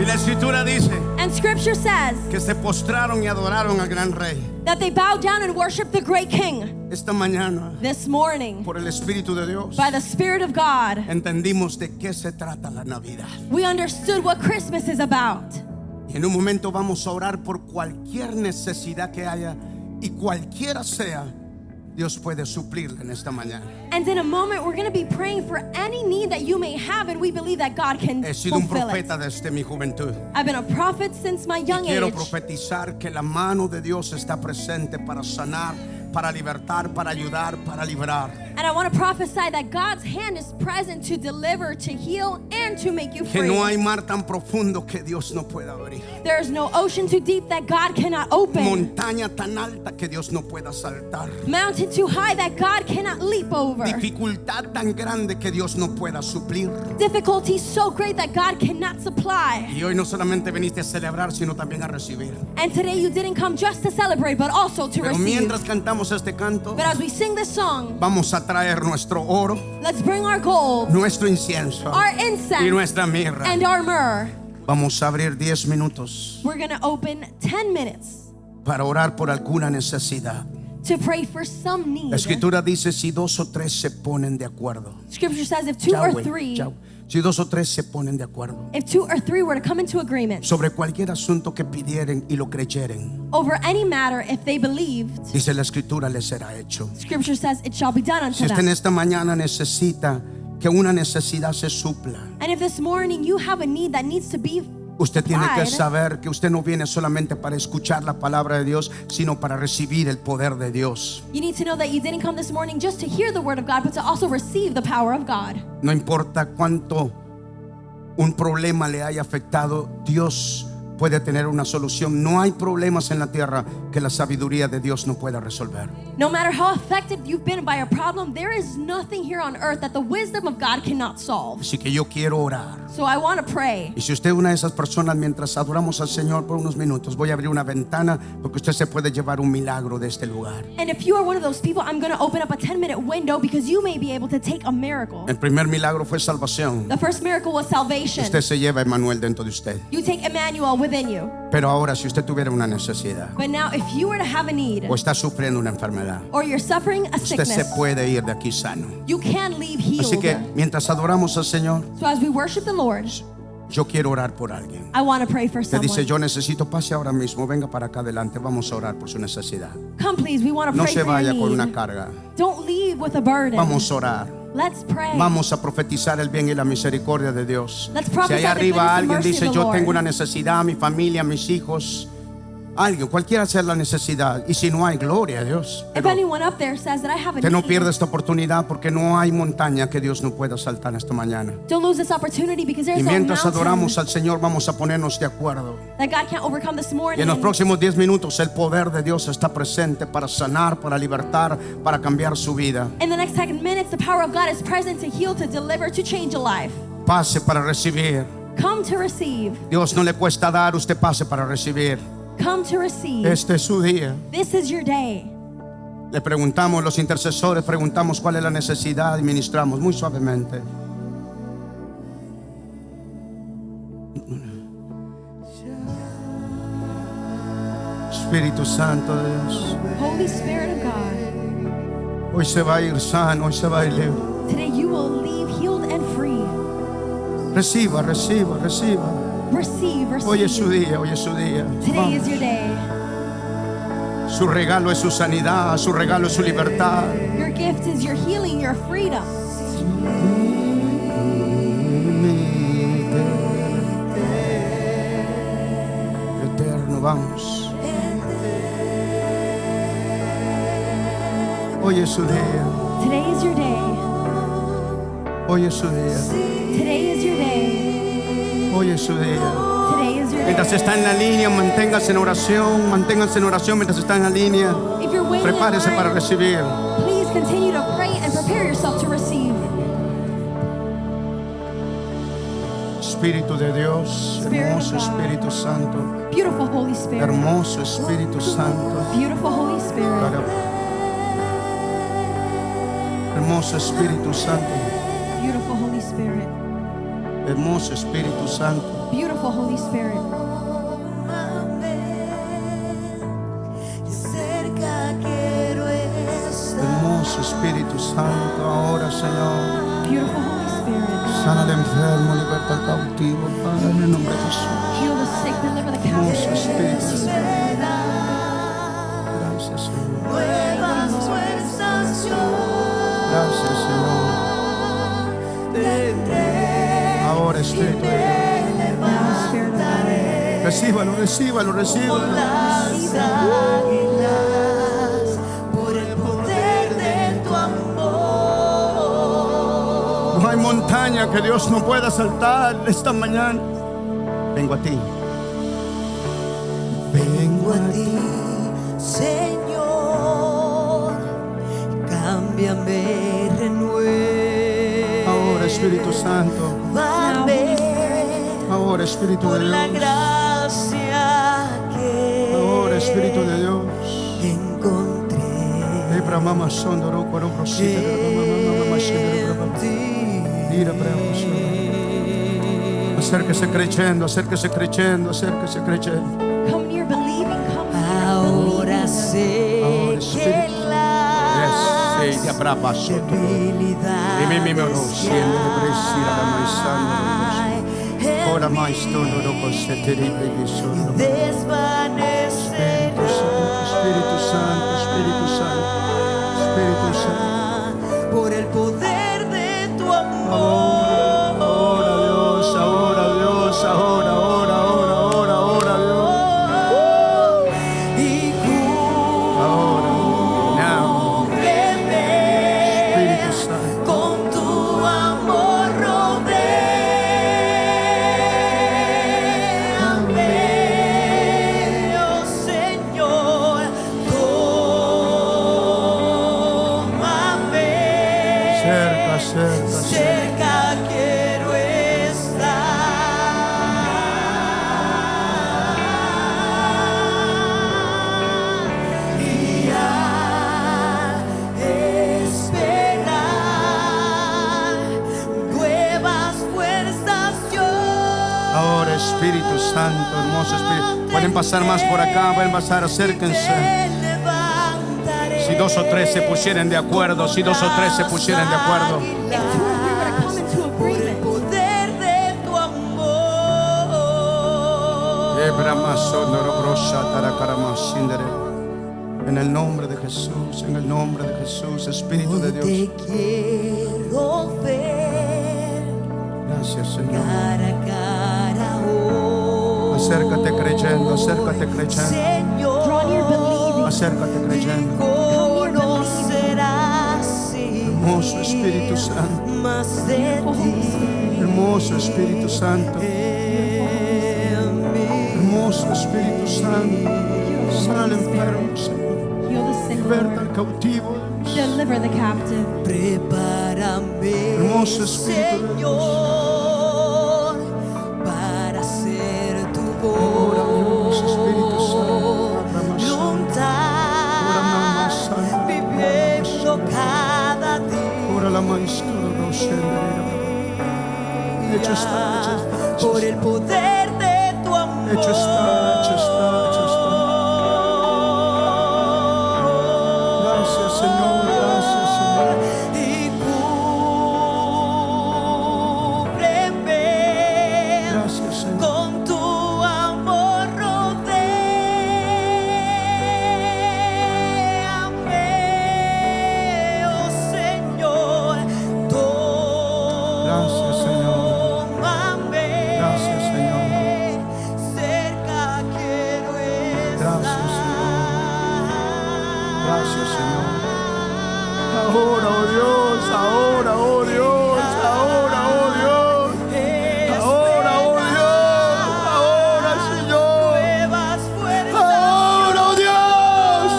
Y la escritura dice And Scripture says que se postraron y adoraron al gran Rey. that they bowed down and worshiped the great King. Esta mañana, This morning, por el Espíritu de Dios, by the Spirit of God, entendimos de qué se trata la Navidad. we understood what Christmas is about. Y en un momento vamos a orar por cualquier necesidad que haya y cualquiera sea, Dios puede suplirla en esta mañana. And in a moment, we're going to be praying for any need that you may have, and we believe that God can He sido un fulfill it. profeta desde mi juventud. I've been a prophet since my young Quiero age. profetizar que la mano de Dios está presente para sanar, para libertar, para ayudar, para librar. And I want to prophesy that God's hand is present to deliver, to heal, and to make you Que free. no hay mar tan profundo que Dios no pueda abrir. There is no ocean too deep that God cannot open. Montaña tan alta que Dios no pueda saltar. Mountain too high that God cannot leap over. Dificultad tan grande que Dios no pueda suplir. Difficulty so great that God cannot supply. Y hoy no solamente viniste a celebrar, sino también a recibir. And today you didn't come just to celebrate, but also to Pero receive. mientras cantamos este canto, But as we sing this song, vamos a traer nuestro oro, let's bring our gold, nuestro incienso our y incense, nuestra mirra. and our myrrh. Vamos a abrir 10 minutos we're going to open 10 minutes para orar por alguna necesidad. to pray for some need. La escritura dice: si 2 o 3 se ponen de acuerdo. Scripture says if two or Yahweh, three, Yahweh. Si 2 o 3 se ponen de acuerdo if 2 or 3 were to come into agreement sobre cualquier asunto que pidieren y lo creyeren, over any matter, if they believed, dice la escritura, les será hecho. Scripture says it shall be done unto Si usted en them. esta mañana necesita que una necesidad se supla, And if this morning you have a need that needs to be usted tiene que supplied, saber que usted no viene solamente para escuchar la palabra de Dios, sino para recibir el poder de Dios. you need to know that you didn't come this morning just to hear the word of God, but to also receive the power of God. No importa cuánto un problema le haya afectado, Dios puede tener una solución. No hay problemas en la tierra que la sabiduría de Dios no pueda resolver. No matter how affected you've been by a problem, there is nothing here on earth that the wisdom of God cannot solve. Así que yo quiero orar. So I want to pray. Y si usted es una de esas personas, mientras adoramos al Señor por unos minutos, voy a abrir una ventana porque usted se puede llevar un milagro de este lugar. And if you are one of those people, I'm going to open up a 10-minute window because you may be able to take a miracle. El primer milagro fue salvación. The first miracle was salvation. Usted se lleva a Emmanuel dentro de usted. You take Emmanuel within you. Pero ahora, si usted tuviera una necesidad But now if you were to have a need o está sufriendo una enfermedad, or you're suffering a usted se sickness, puede ir de aquí sano. you can leave Así que healed. mientras adoramos al Señor, So as we worship the Lord, yo quiero orar por alguien. I want to pray for Te dice: someone. yo necesito, pase ahora mismo, venga para acá adelante, vamos a orar por su necesidad. Come please, we want to No pray se for vaya your con una need. carga. Don't leave with a burden. Vamos a orar. Let's pray. Vamos a profetizar el bien y la misericordia de Dios. Let's Si prophesy allá the arriba goodness and alguien mercy dice: of the yo Lord. tengo una necesidad, mi familia, mis hijos, alguien, cualquiera sea la necesidad, y si no hay, gloria a Dios. If Pero anyone up there says that I have a usted no need, pierda esta oportunidad, porque no hay montaña que Dios no pueda saltar esta mañana. don't lose this opportunity because there's Y no mientras mountain adoramos al Señor, vamos a ponernos de acuerdo. that God can't overcome this Y morning. en los próximos 10 minutos el poder de Dios está presente para sanar, para libertar, para cambiar su vida. In the next 10 minutes, the power of God is present to heal, to deliver, to change a life. Pase para recibir. Come to receive. Dios no le cuesta dar, usted pase para recibir. Come to receive. Este es su día. This is your day. Le preguntamos, los intercesores, preguntamos cuál es la necesidad y ministramos muy suavemente. Espíritu Santo de Dios, Holy Spirit of God, hoy se va a ir sano, hoy se va a ir libre. today you will leave healed and free. Reciba, reciba, reciba. Receive, Hoy es su receive. día, hoy es su día. Today is your day. Su regalo es su sanidad, su regalo es su libertad. Your gift is your healing, your freedom. Eterno, vamos. Hoy es su día, Today is your day. hoy es su día, Today is your day. hoy es su día. Today is your day. Mientras está en la línea, manténgase en oración, manténganse en oración mientras está en la línea. If you're waiting in Prepárese line, para recibir. please continue to pray and prepare yourself to receive. Espíritu de Dios, Spirit of hermoso God. Espíritu Santo, Beautiful Holy Spirit. hermoso Espíritu Santo, Beautiful Holy Spirit. hermoso Espíritu Santo, Beautiful Holy Spirit. hermoso Espíritu Santo. Beautiful Holy Spirit. Cerca quiero estar. Hermoso Espíritu Santo, ahora Señor, Beautiful Holy Spirit. sana al enfermo, liberta al cautivo, Padre, en el nombre de Jesús. Heal the sick, deliver the Hermoso captive. Espíritu Santo, gracias Señor, Nuevas fuerzas yo gracias Señor. tendré. Ahora Espíritu de Dios, Now, Spirit of God. recíbalo, recíbalo, recíbalo. Las águilas por el poder de tu amor. No hay montaña que Dios no pueda saltar esta mañana. Vengo a ti. Vengo a ti, Señor, cámbiame, renueva. Ahora Espíritu Santo, ahora Espíritu por de la Dios, gracia que ahora Espíritu de Dios. encontré Ebra mama sondoro coro prosita mama en ti. Ira para vosotros. Acérquese creyendo, acérquese creyendo, acérquese creyendo. Come near believing. Come near Ahora believing. sé Ahora, que Espíritu. Yes, sí, ya brava, soto. Y mi me lo siento, precisa la maizana. Ora mais todo lo que terrible que son. Espíritu Santo, Espíritu Santo, Espíritu Santo, Espíritu Santo. Por el poder de tu amor. Ahora Dios, ahora Dios, ahora, ahora, ahora, ahora, ahora Dios. Y Ahora, now, cúbreme Espíritu Santo. con tu amor, rodéame, oh Señor, tómame. Cerca, cerca, cerca. Cerca quiero estar y al esperar nuevas fuerzas yo. Ahora Espíritu Santo, hermoso Espíritu. Pueden pasar más por acá, pueden pasar, acérquense. Te levantaré. Si 2 o 3 se pusieran de acuerdo, si 2 o 3 se pusieran de acuerdo. If 2 of you were to come into Por el agreement. poder de tu amor. En el nombre de Jesús, en el nombre de Jesús, Espíritu de Dios. Te quiero ver Gracias, Señor. cara a cara hoy. Acércate creyendo, acércate creyendo. Señor, Draw near believing. Acércate creyendo. conocerás Hermoso Espíritu Santo, más de ti hermoso Espíritu Santo, en mí. hermoso Espíritu Santo. Sana al enfermo, Señor. Heal the sick, Liberta Lord. al cautivo. Deliver the captive. Prepárame, Hermoso Espíritu de Dios. Señor, para hacer tu Ora, Dios, Espíritu Santo. voluntad, viviendo cada día. Ora la maestra, no se Hecho está, hecho está, hecho Por el está. poder de tu amor. Hecho está, hecho está, hecho está. Gracias, Señor, gracias, Señor. Y cúbreme Gracias, Señor. con tu amor, rodéame, oh Señor, Gracias, Señor. tómame. Gracias, Señor. Cerca quiero estar. Gracias, Gracias, Señor. Ahora, oh Dios, ahora, oh Dios, ahora, oh Dios. Ahora, oh Dios, ahora, Señor. Nuevas fuerzas. Ahora, oh Dios.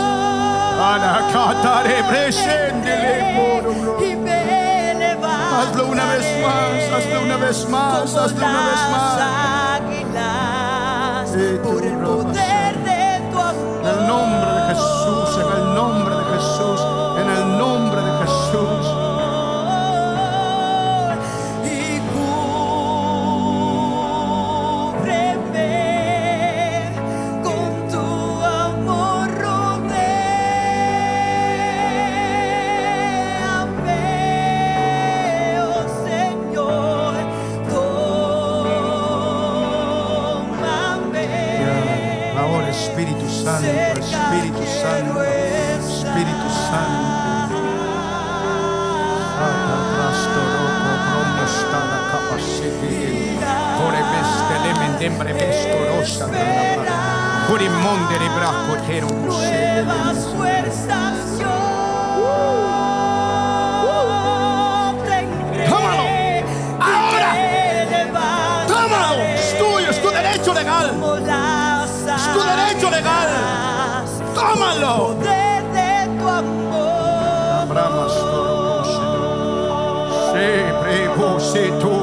Ana catare presendele por Y me levantaré Hazlo una vez más, hazlo una vez más, como hazlo una vez las más. águilas, Sí, por el tu poder de tu amor. En el nombre de Jesús, en el nombre de Jesús, en el nombre de Jesús. Y cúbreme con tu amor, rodéame, oh Señor, tómame. Ahora Espíritu Santo, Espíritu Santo, Espíritu Santo. Nuevas fuerzas yo tendré. Tómalo. Ahora. Y me levantaré Tómalo, es tuyo, es tu derecho legal. como las Es tu derecho legal. águilas. Tómalo. Poder de tu amor. Abramas todo, siempre vos y tu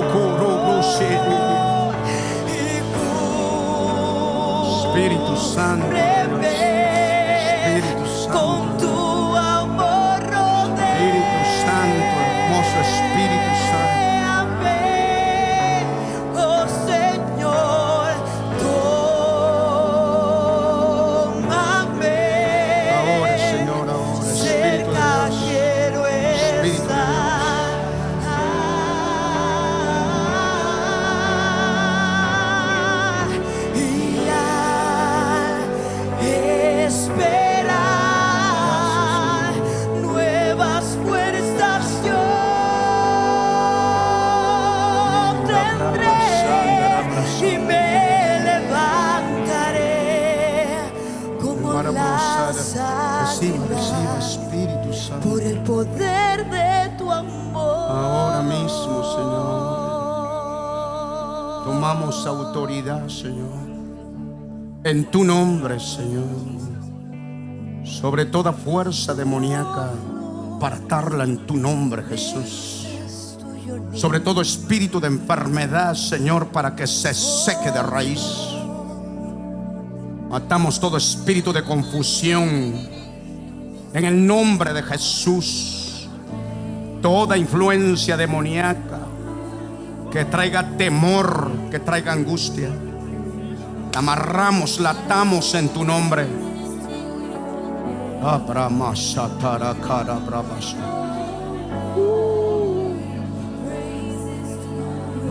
Espíritu Santo, Espíritu Santo, con tu amor, rodéame. Espíritu Santo, hermoso Espíritu Santo. Oh Recibe, recibe, Espíritu Santo. por el poder de tu amor. Ahora mismo, Señor, tomamos autoridad, Señor, en tu nombre, Señor, sobre toda fuerza demoníaca, para atarla en tu nombre, Jesús. Sobre todo espíritu de enfermedad, Señor, para que se seque de raíz. Matamos todo espíritu de confusión en el nombre de Jesús. Toda influencia demoníaca que traiga temor, que traiga angustia, la amarramos, la atamos en tu nombre.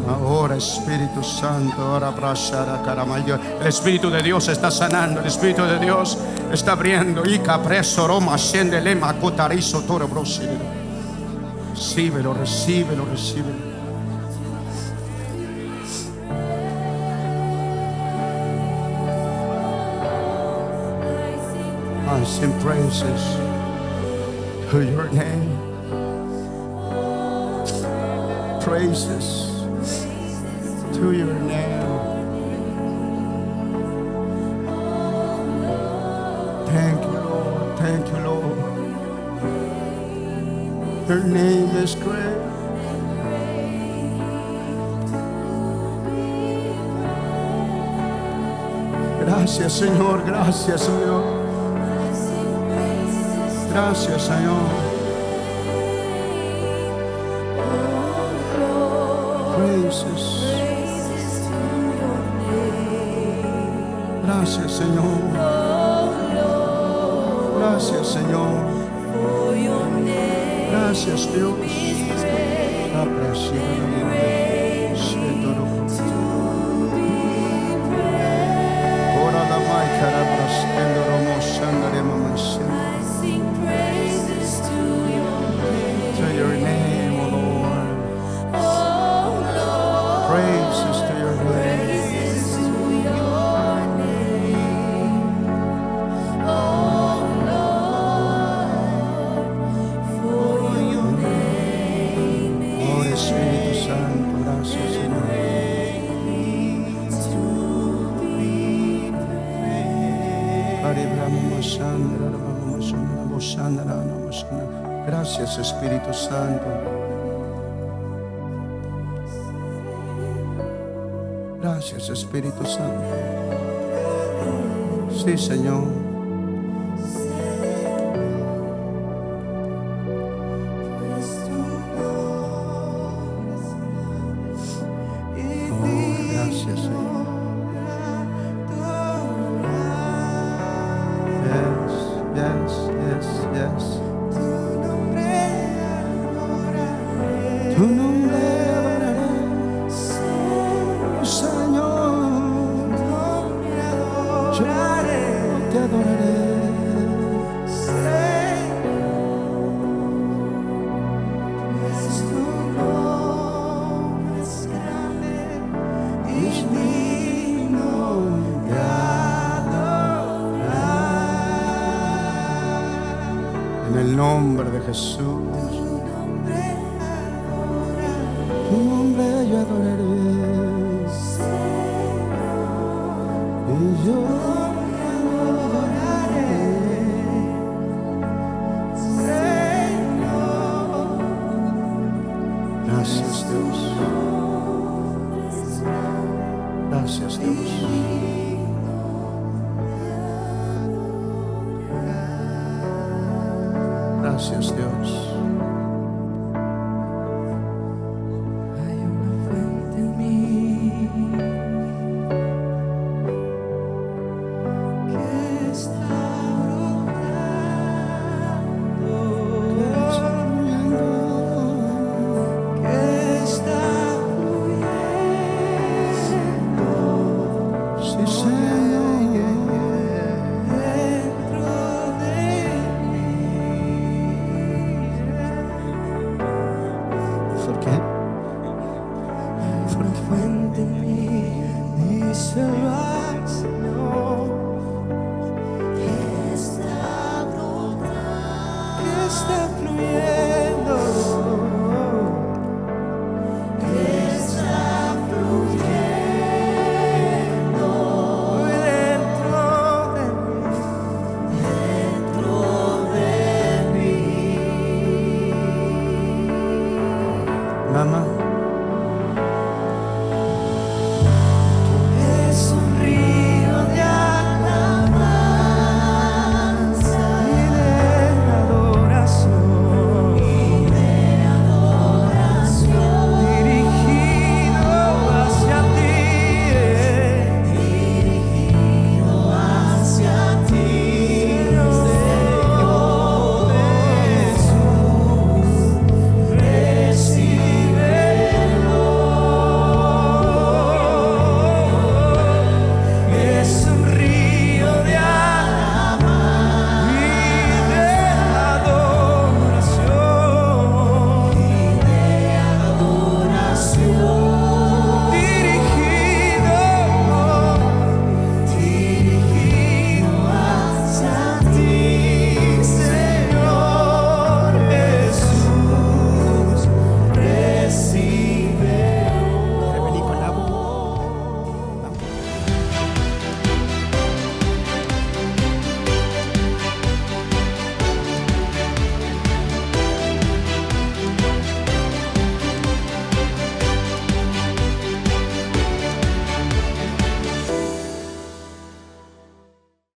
Ahora, Espíritu Santo, ahora el Espíritu de Dios está sanando, el Espíritu de Dios está abriendo. Recíbelo, recíbelo, recíbelo. I sing praises to your name. Praises to your name. Thank you, Lord. Thank you, Lord. Your name is great. Gracias, Señor. Gracias, Señor. Gracias, Señor. Praises. Gracias, Señor. Gracias, Señor. Gracias, Dios. To your name, O Lord. Praises to your name. Oh, Espíritu Santo, gracias, Señor. Gracias, Espíritu Santo. Gracias, Espíritu Santo. Sí, Señor. Oh, gracias, Señor. Yes, yes, yes, yes. Tu nombre adoraré, Señor. Yo te adoraré. Es digno de adorar. En el nombre de Jesús. Tu nombre yo adoraré, y yo adoraré, Señor. Gracias, Dios. Gracias, Dios. Gracias, Dios. ¿Por qué? Fuente en mí, dice